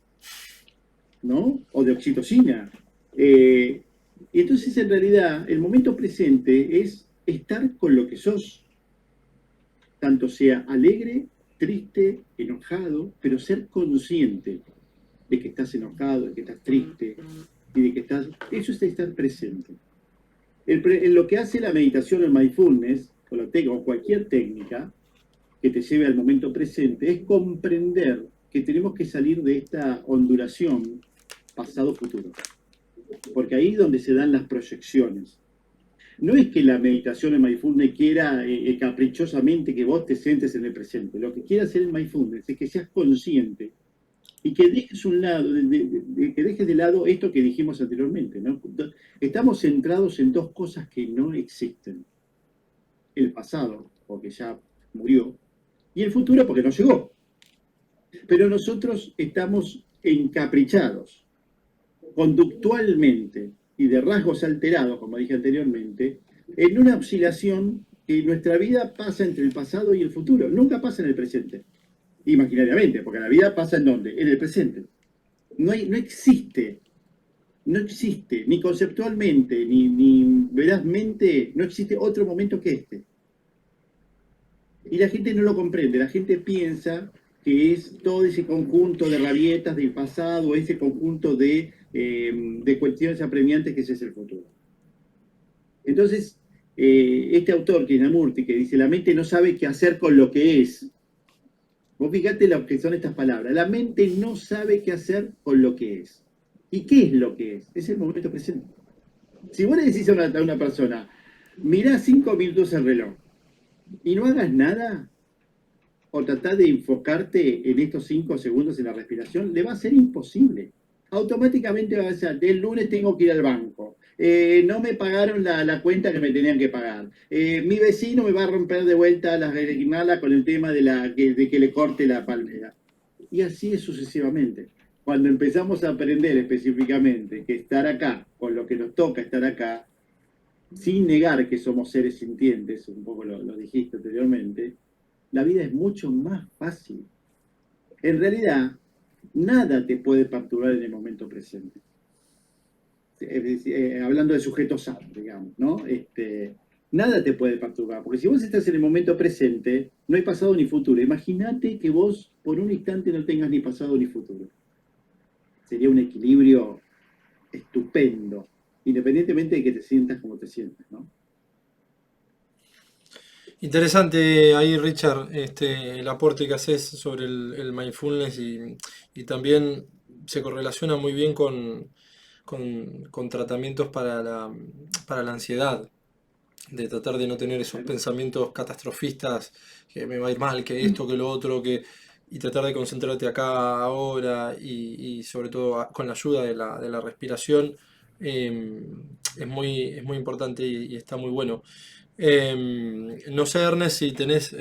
¿no? O de oxitocina. Y entonces, en realidad, el momento presente es estar con lo que sos, tanto sea alegre, triste, enojado, pero ser consciente de que estás enojado, de que estás triste y de que estás... Eso es estar presente. En lo que hace la meditación, el mindfulness, o cualquier técnica que te lleve al momento presente, es comprender que tenemos que salir de esta ondulación pasado-futuro. Porque ahí es donde se dan las proyecciones. No es que la meditación en mindfulness quiera caprichosamente que vos te sientes en el presente. Lo que quiere hacer el mindfulness es que seas consciente y que dejes que dejes de lado esto que dijimos anteriormente, ¿no? Estamos centrados en dos cosas que no existen. El pasado, porque ya murió, y el futuro, porque no llegó. Pero nosotros estamos encaprichados, conductualmente y de rasgos alterados, como dije anteriormente, en una oscilación que nuestra vida pasa entre el pasado y el futuro, nunca pasa en el presente. Imaginariamente, porque la vida pasa ¿en dónde? En el presente. No existe, ni conceptualmente, ni verazmente, no existe otro momento que este. Y la gente no lo comprende, la gente piensa que es todo ese conjunto de rabietas del pasado, ese conjunto de cuestiones apremiantes que ese es el futuro. Entonces, este autor, Krishnamurti, que dice, la mente no sabe qué hacer con lo que es. Vos fíjate lo que son estas palabras. La mente no sabe qué hacer con lo que es. ¿Y qué es lo que es? Es el momento presente. Si vos le decís a una persona, mirá 5 minutos el reloj y no hagas nada, o tratás de enfocarte en estos 5 segundos en la respiración, le va a ser imposible. Automáticamente va a decir, el lunes tengo que ir al banco, no me pagaron la cuenta que me tenían que pagar, mi vecino me va a romper de vuelta las guirnaldas con el tema de que le corte la palmera. Y así es sucesivamente. Cuando empezamos a aprender específicamente que estar acá, con lo que nos toca estar acá, sin negar que somos seres sintientes, un poco lo dijiste anteriormente, la vida es mucho más fácil. En realidad, nada te puede perturbar en el momento presente. Hablando de sujetos A, digamos, ¿no? Nada te puede perturbar, porque si vos estás en el momento presente, no hay pasado ni futuro. Imagínate que vos por un instante no tengas ni pasado ni futuro. Sería un equilibrio estupendo, independientemente de que te sientas como te sientas, ¿no? Interesante ahí, Richard, el aporte que haces sobre el mindfulness y también se correlaciona muy bien con tratamientos para la ansiedad, de tratar de no tener esos pensamientos catastrofistas, que me va a ir mal, que esto, que lo otro, y tratar de concentrarte acá, ahora, y sobre todo con la ayuda de la respiración, es muy importante y está muy bueno. No sé, Ernest, si tenés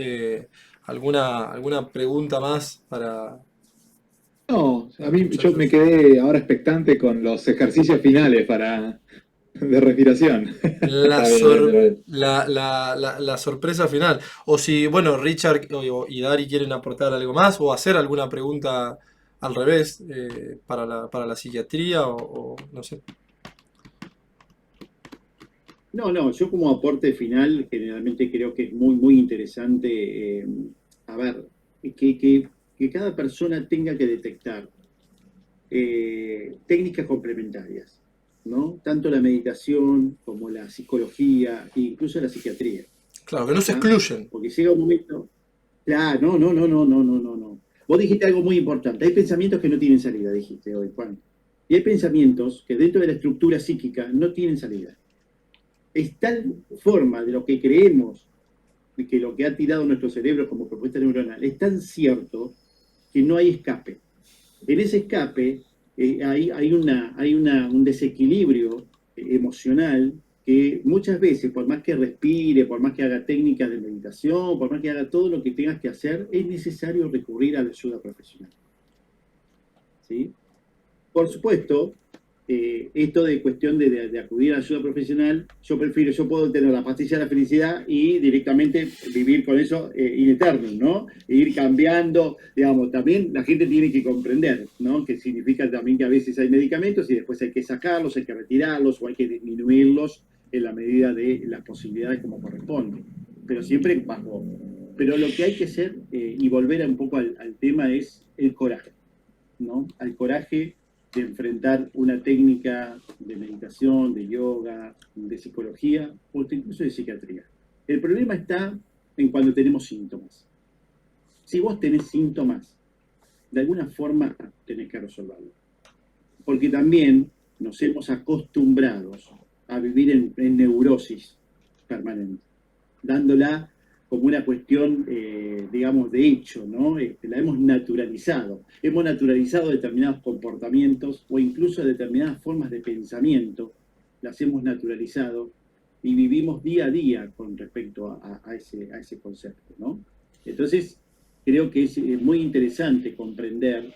alguna pregunta más para... No, a mí yo me quedé ahora expectante con los ejercicios finales de respiración. La, Está bien, sor- bien. la sorpresa final. O si, bueno, Richard y Dari quieren aportar algo más o hacer alguna pregunta al revés, para la psiquiatría o no sé. No, yo como aporte final generalmente creo que es muy, muy interesante, a ver, que cada persona tenga que detectar técnicas complementarias, ¿no? Tanto la meditación como la psicología e incluso la psiquiatría. Claro, que no se ¿Ah? excluyen. Porque llega un momento... Claro, no. Vos dijiste algo muy importante. Hay pensamientos que no tienen salida, dijiste hoy, Juan. Y hay pensamientos que dentro de la estructura psíquica no tienen salida. Es tal forma de lo que creemos, de que lo que ha tirado nuestro cerebro como propuesta neuronal, es tan cierto que no hay escape. En ese escape hay un desequilibrio emocional que muchas veces, por más que respire, por más que haga técnicas de meditación, por más que haga todo lo que tengas que hacer, es necesario recurrir a la ayuda profesional. ¿Sí? Por supuesto, esto de cuestión de acudir a ayuda profesional, yo puedo tener la pastilla de la felicidad y directamente vivir con eso in eternum, ¿no? E ir cambiando, digamos, también la gente tiene que comprender, ¿no? Que significa también que a veces hay medicamentos y después hay que sacarlos, hay que retirarlos o hay que disminuirlos en la medida de las posibilidades como corresponde. Pero siempre bajo. Pero lo que hay que hacer, y volver un poco al tema, es el coraje, ¿no? Al coraje de enfrentar una técnica de meditación, de yoga, de psicología o incluso de psiquiatría. El problema está en cuando tenemos síntomas. Si vos tenés síntomas, de alguna forma tenés que resolverlo. Porque también nos hemos acostumbrado a vivir en neurosis permanente, dándola como una cuestión, digamos, de hecho, ¿no? La hemos naturalizado. Hemos naturalizado determinados comportamientos o incluso determinadas formas de pensamiento, las hemos naturalizado y vivimos día a día con respecto a ese concepto, ¿no? Entonces, creo que es muy interesante comprender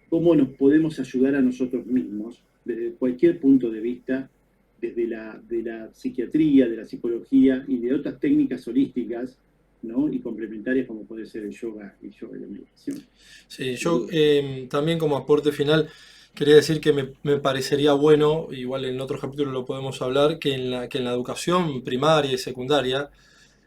cómo nos podemos ayudar a nosotros mismos desde cualquier punto de vista, desde de la psiquiatría, de la psicología y de otras técnicas holísticas, ¿no? Y complementarias como puede ser el yoga y la meditación. Sí, yo también como aporte final quería decir que me parecería bueno, igual en otros capítulos lo podemos hablar, que en la educación primaria y secundaria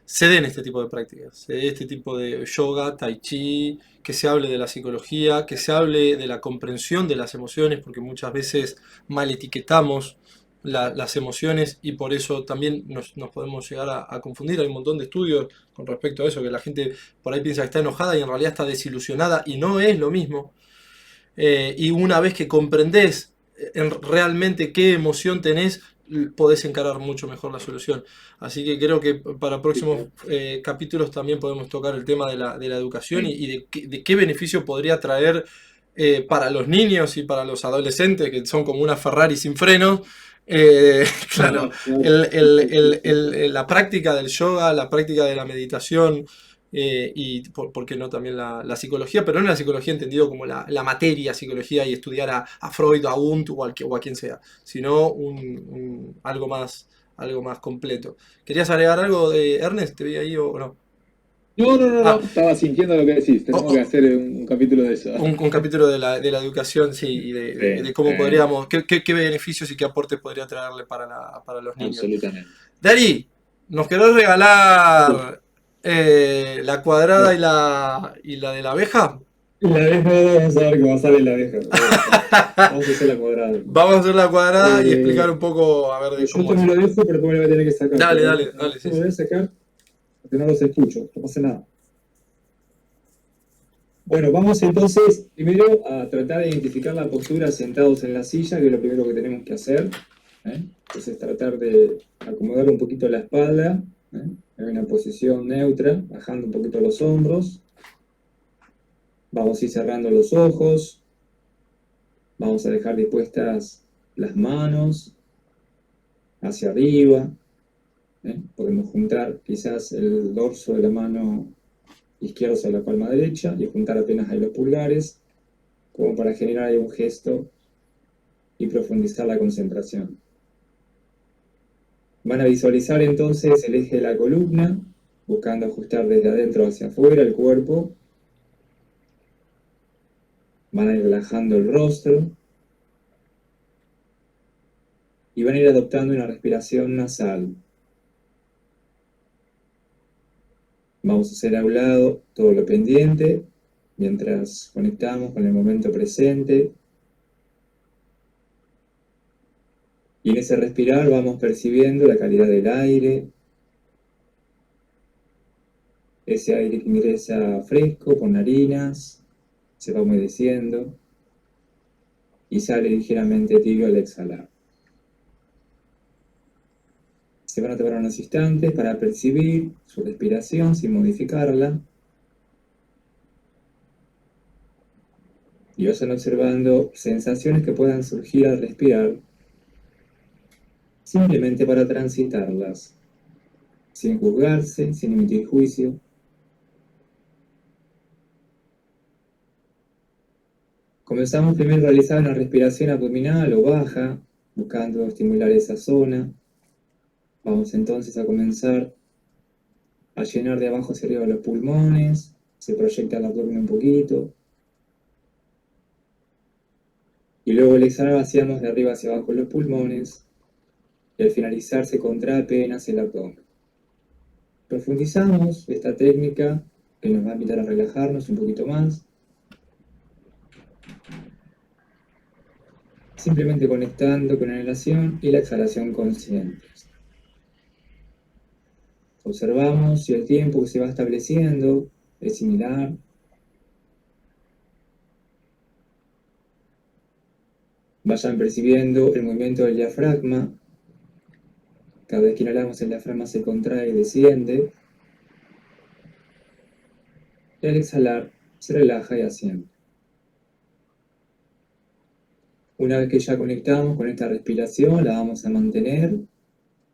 se den este tipo de prácticas, se dé este tipo de yoga, tai chi, que se hable de la psicología, que se hable de la comprensión de las emociones, porque muchas veces mal etiquetamos las emociones y por eso también nos podemos llegar a confundir. Hay un montón de estudios con respecto a eso, que la gente por ahí piensa que está enojada y en realidad está desilusionada y no es lo mismo. Y una vez que comprendés realmente qué emoción tenés, podés encarar mucho mejor la solución. Así que creo que para próximos capítulos también podemos tocar el tema de la educación y de qué beneficio podría traer para los niños y para los adolescentes, que son como una Ferrari sin frenos. Claro, la práctica del yoga, la práctica de la meditación, y por qué no también la psicología, pero no la psicología entendido como la materia psicología y estudiar a Freud, a Wundt o a quien sea, sino algo más completo. ¿Querías agregar algo de Ernest? ¿Te vi ahí o no? No, estaba sintiendo lo que decís, tenemos que hacer un capítulo de eso. Un capítulo de la educación, sí, y de cómo podríamos, qué beneficios y qué aportes podría traerle para los niños. Absolutamente. Dari, ¿nos querés regalar la cuadrada y la de la abeja? La abeja, vamos a ver cómo sale la abeja. Vamos a hacer la cuadrada. Vamos a hacer la cuadrada y explicar un poco, a ver, de Yo cómo esto me lo dejo, pero después me lo voy a tener que sacar. Dale, Sí, sí. me lo voy a sacar, porque no los escucho, no pasa nada. Bueno, vamos entonces primero a tratar de identificar la postura sentados en la silla, que es lo primero que tenemos que hacer. Entonces tratar de acomodar un poquito la espalda, en una posición neutra, bajando un poquito los hombros. Vamos a ir cerrando los ojos. Vamos a dejar dispuestas las manos hacia arriba. Podemos juntar quizás el dorso de la mano izquierda sobre la palma derecha y juntar apenas ahí los pulgares, como para generar ahí un gesto y profundizar la concentración. Van a visualizar entonces el eje de la columna, buscando ajustar desde adentro hacia afuera el cuerpo. Van a ir relajando el rostro y van a ir adoptando una respiración nasal. Vamos a hacer a un lado todo lo pendiente mientras conectamos con el momento presente. Y en ese respirar vamos percibiendo la calidad del aire, ese aire que ingresa fresco por narinas, se va humedeciendo y sale ligeramente tibio al exhalar. Se van a tomar unos instantes para percibir su respiración sin modificarla. Y vayan observando sensaciones que puedan surgir al respirar, simplemente para transitarlas, sin juzgarse, sin emitir juicio. Comenzamos primero a realizar una respiración abdominal o baja, buscando estimular esa zona. Vamos entonces a comenzar a llenar de abajo hacia arriba los pulmones, se proyecta el abdomen un poquito. Y luego al exhalar vaciamos de arriba hacia abajo los pulmones y al finalizar se contrae apenas el abdomen. Profundizamos esta técnica que nos va a invitar a relajarnos un poquito más. Simplemente conectando con la inhalación y la exhalación conscientes. Observamos si el tiempo que se va estableciendo es similar. Vayan percibiendo el movimiento del diafragma. Cada vez que inhalamos el diafragma se contrae y desciende. Y al exhalar se relaja y asciende. Una vez que ya conectamos con esta respiración, la vamos a mantener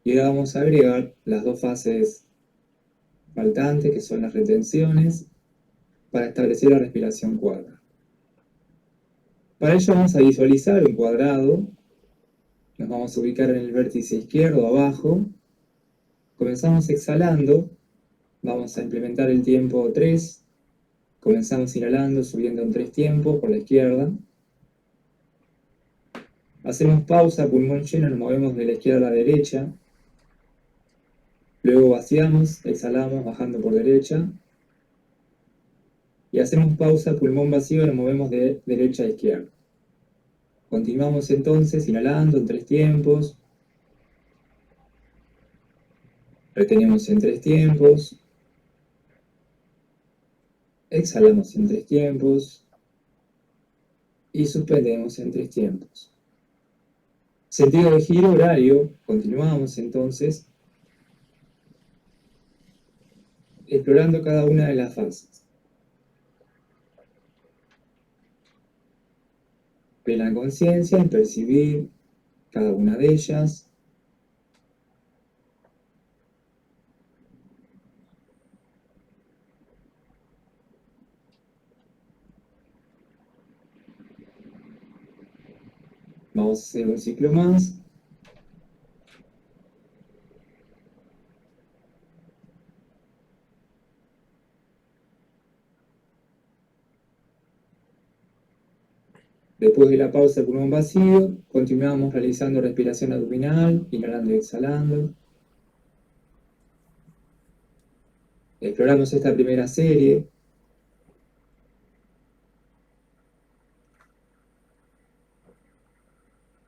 y ahora vamos a agregar las dos fases faltantes, que son las retenciones, para establecer la respiración cuadra. Para ello vamos a visualizar un cuadrado, nos vamos a ubicar en el vértice izquierdo abajo, comenzamos exhalando, vamos a implementar el tiempo 3, comenzamos inhalando, subiendo en 3 tiempos por la izquierda, hacemos pausa, pulmón lleno, nos movemos de la izquierda a la derecha, luego vaciamos, exhalamos, bajando por derecha, y hacemos pausa, pulmón vacío, nos movemos de derecha a izquierda. Continuamos entonces inhalando en 3 tiempos, retenemos en 3 tiempos, exhalamos en 3 tiempos y suspendemos en 3 tiempos. Sentido de giro horario, continuamos entonces explorando cada una de las fases. Plena conciencia en percibir cada una de ellas. Vamos a hacer un ciclo más. Después de la pausa de pulmón vacío, continuamos realizando respiración abdominal, inhalando y exhalando. Exploramos esta primera serie.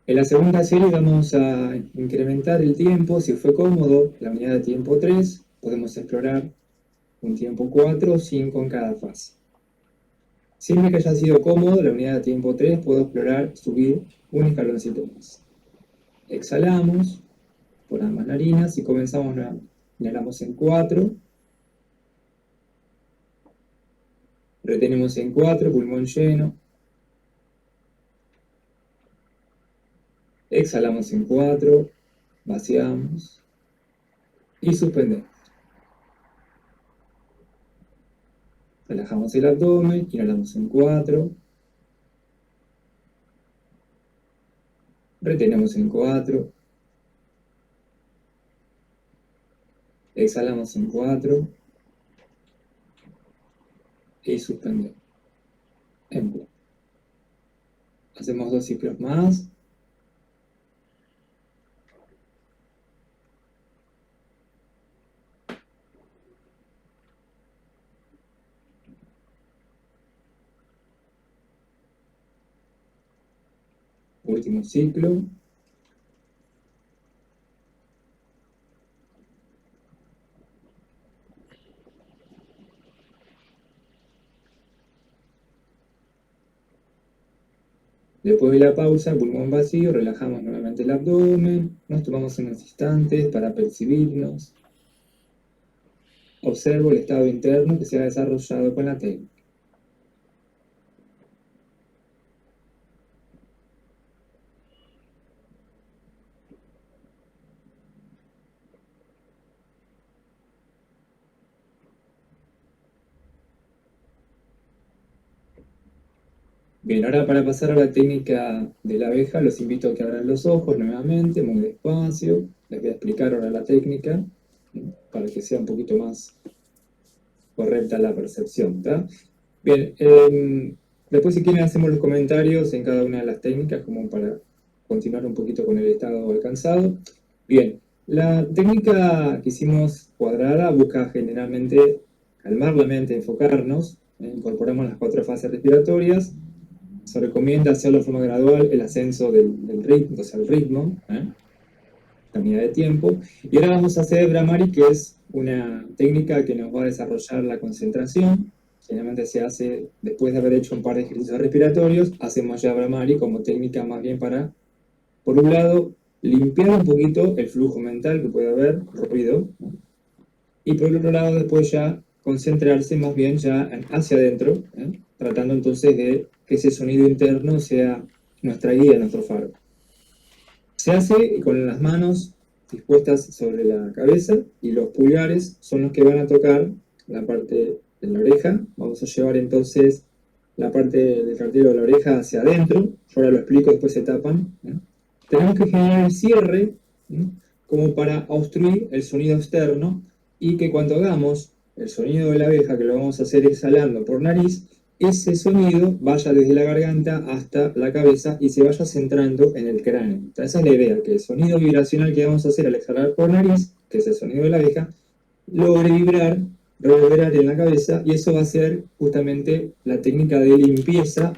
En la segunda serie vamos a incrementar el tiempo, si fue cómodo, la unidad de tiempo 3, podemos explorar un tiempo 4 o 5 en cada fase. Siempre que haya sido cómodo, la unidad de tiempo 3, puedo explorar subir un escaloncito más. Exhalamos por ambas narinas y comenzamos nuevamente. Inhalamos en 4, retenemos en 4, pulmón lleno. Exhalamos en 4, vaciamos y suspendemos. Relajamos el abdomen, inhalamos en 4, retenemos en 4, exhalamos en 4 y suspendemos en 4. Hacemos 2 ciclos más. Último ciclo. Después de la pausa, pulmón vacío, relajamos nuevamente el abdomen, nos tomamos unos instantes para percibirnos. Observo el estado interno que se ha desarrollado con la técnica. Bien, ahora para pasar a la técnica de la abeja, los invito a que abran los ojos nuevamente, muy despacio. Les voy a explicar ahora la técnica, para que sea un poquito más correcta la percepción, ¿está? Bien, después si quieren hacemos los comentarios en cada una de las técnicas, como para continuar un poquito con el estado alcanzado. Bien, la técnica que hicimos cuadrada busca generalmente calmar la mente, enfocarnos, incorporamos las 4 fases respiratorias. Se recomienda hacerlo de forma gradual, el ascenso del ritmo, o sea, el ritmo, la medida de tiempo. Y ahora vamos a hacer Brahmari, que es una técnica que nos va a desarrollar la concentración. Generalmente se hace después de haber hecho un par de ejercicios respiratorios, hacemos ya Brahmari como técnica más bien para, por un lado, limpiar un poquito el flujo mental que puede haber, ruido, ¿no? Y por el otro lado, después ya concentrarse más bien ya hacia adentro, tratando entonces de que ese sonido interno sea nuestra guía, nuestro faro. Se hace con las manos dispuestas sobre la cabeza y los pulgares son los que van a tocar la parte de la oreja. Vamos a llevar entonces la parte del cartílago de la oreja hacia adentro. Yo ahora lo explico, después se tapan. Tenemos que generar el cierre, ¿no? Como para obstruir el sonido externo y que cuando hagamos el sonido de la abeja, que lo vamos a hacer exhalando por nariz, ese sonido vaya desde la garganta hasta la cabeza y se vaya centrando en el cráneo. Entonces, esa es la idea, que el sonido vibracional que vamos a hacer al exhalar por nariz, que es el sonido de la abeja, logre vibrar, reverberar en la cabeza, y eso va a ser justamente la técnica de limpieza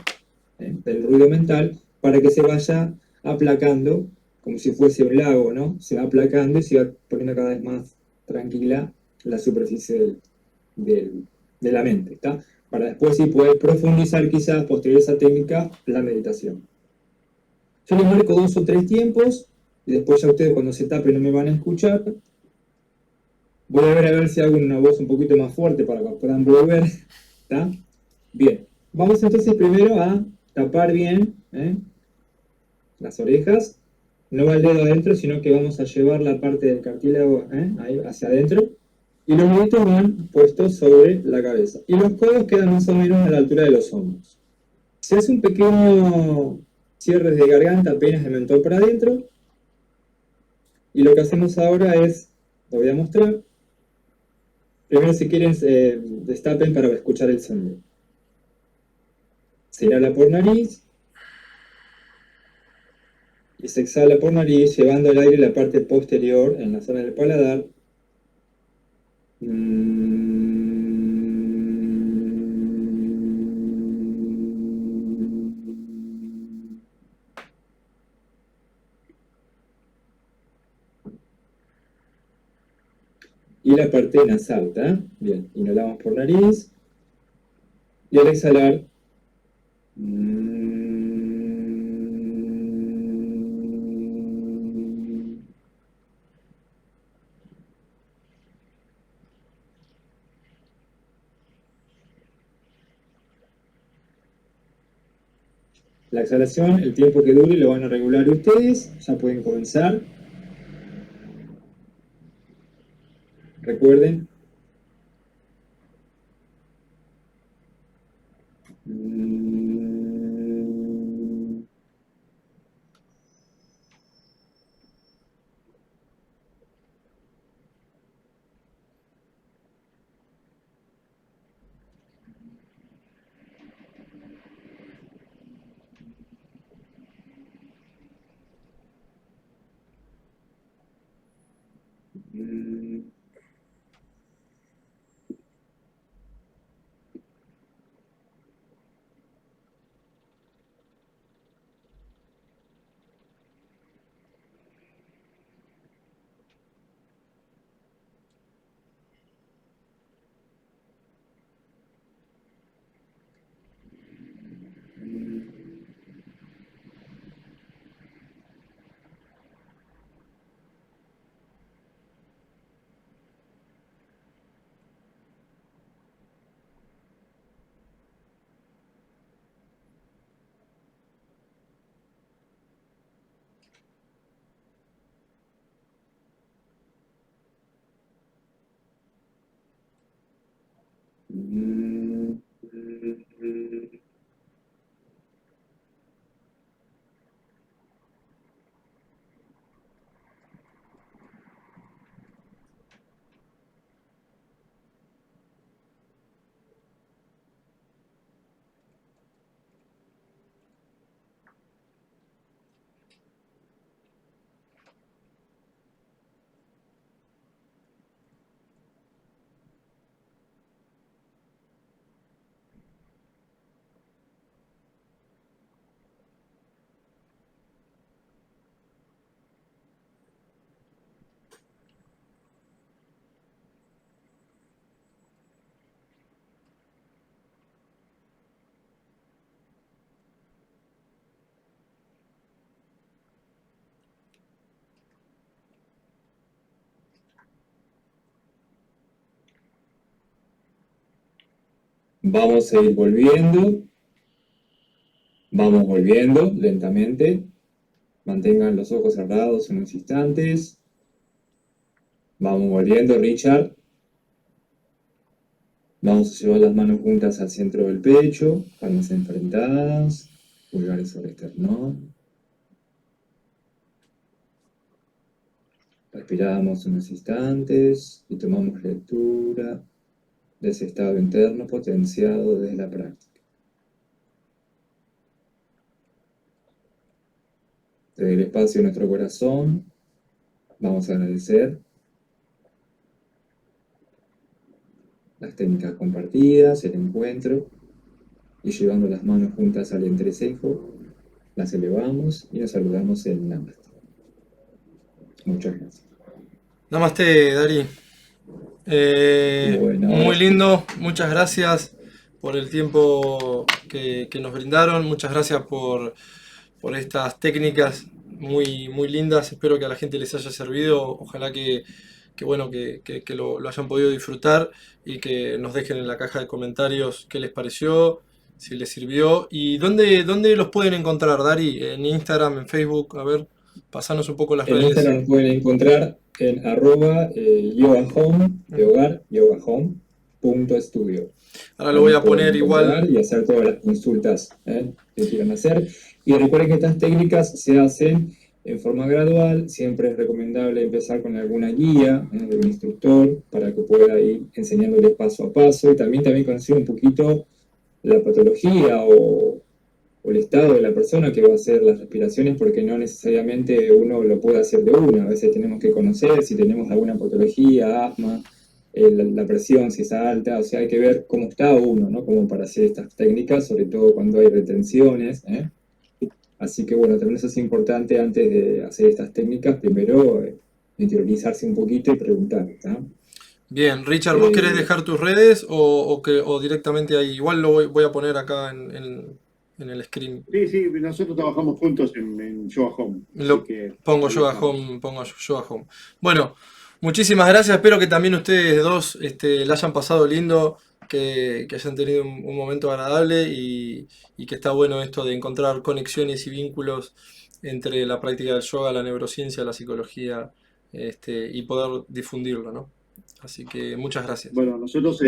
del ruido mental para que se vaya aplacando, como si fuese un lago, ¿no? Se va aplacando y se va poniendo cada vez más tranquila la superficie de la mente, ¿está? Para después sí poder profundizar quizás posterior a esa técnica la meditación. Yo les marco 2 o 3 tiempos y después ya ustedes cuando se tapen no me van a escuchar. Voy a ver si hago una voz un poquito más fuerte para que puedan volver, ¿está? Bien, vamos entonces primero a tapar bien las orejas. No va el dedo adentro, sino que vamos a llevar la parte del cartílago ahí hacia adentro. Y los deditos van puestos sobre la cabeza. Y los codos quedan más o menos a la altura de los hombros. Se hace un pequeño cierre de garganta apenas de mentón para adentro. Y lo que hacemos ahora es, lo voy a mostrar. Primero, si quieren, destapen para escuchar el sonido. Se inhala por nariz y se exhala por nariz, llevando el aire a la parte posterior, en la zona del paladar. Y la parte nasal, ¿está? Bien, inhalamos por nariz y al exhalar la exhalación, el tiempo que dure lo van a regular ustedes, ya pueden comenzar. Recuerden. Vamos a ir volviendo. Vamos volviendo lentamente. Mantengan los ojos cerrados unos instantes. Vamos volviendo, Richard. Vamos a llevar las manos juntas al centro del pecho, palmas enfrentadas, pulgares sobre el esternón. Respiramos unos instantes y tomamos lectura de ese estado interno potenciado desde la práctica. Desde el espacio de nuestro corazón, vamos a agradecer las técnicas compartidas, el encuentro, y llevando las manos juntas al entrecejo, las elevamos y nos saludamos en Namaste. Muchas gracias. Namaste, Dari. Bueno, Muy lindo, muchas gracias por el tiempo que nos brindaron, muchas gracias por estas técnicas muy, muy lindas. Espero que a la gente les haya servido, ojalá que lo hayan podido disfrutar y que nos dejen en la caja de comentarios qué les pareció, si les sirvió y dónde los pueden encontrar, Dari, en Instagram, en Facebook, a ver, pasanos un poco las en redes. Instagram nos pueden encontrar en @yogahome, de hogar, yogahome.studio. Ahora lo voy a poner igual. Y hacer todas las consultas que quieran hacer. Y recuerden que estas técnicas se hacen en forma gradual. Siempre es recomendable empezar con alguna guía de un instructor para que pueda ir enseñándoles paso a paso. Y también conocer un poquito la patología o el estado de la persona que va a hacer las respiraciones, porque no necesariamente uno lo puede hacer de una. A veces tenemos que conocer si tenemos alguna patología, asma, la presión, si es alta, o sea, hay que ver cómo está uno, ¿no? Como para hacer estas técnicas, sobre todo cuando hay retenciones, Así que bueno, también eso es importante antes de hacer estas técnicas, primero interiorizarse un poquito y preguntar, ¿no? Bien, Richard, ¿vos querés dejar tus redes o directamente ahí? Igual lo voy a poner acá en el screen. Sí, nosotros trabajamos juntos en Yoga Home. Pongo Yoga Home. Bueno, muchísimas gracias. Espero que también ustedes dos la hayan pasado lindo, que hayan tenido un momento agradable y que está bueno esto de encontrar conexiones y vínculos entre la práctica del yoga, la neurociencia, la psicología y poder difundirlo, ¿no? Así que muchas gracias. Bueno, nosotros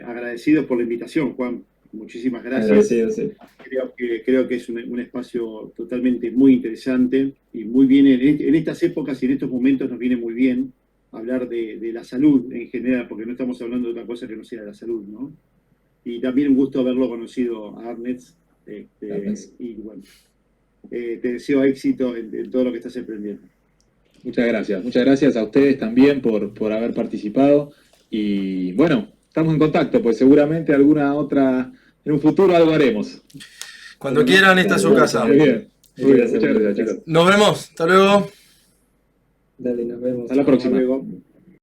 agradecidos por la invitación, Juan. Muchísimas gracias. Agradecido, sí. Creo que es un espacio totalmente muy interesante y muy bien en estas épocas y en estos momentos nos viene muy bien hablar de la salud en general, porque no estamos hablando de otra cosa que no sea la salud, ¿no? Y también un gusto haberlo conocido a Arnetz. Y bueno, te deseo éxito en todo lo que estás emprendiendo. Muchas gracias a ustedes también por haber participado y bueno, estamos en contacto, pues seguramente en un futuro algo haremos. Cuando quieran, esta es su casa. Muy bien. Muchas gracias, chicos. Nos vemos, hasta luego. Dale, nos vemos. Hasta la próxima. Hasta luego.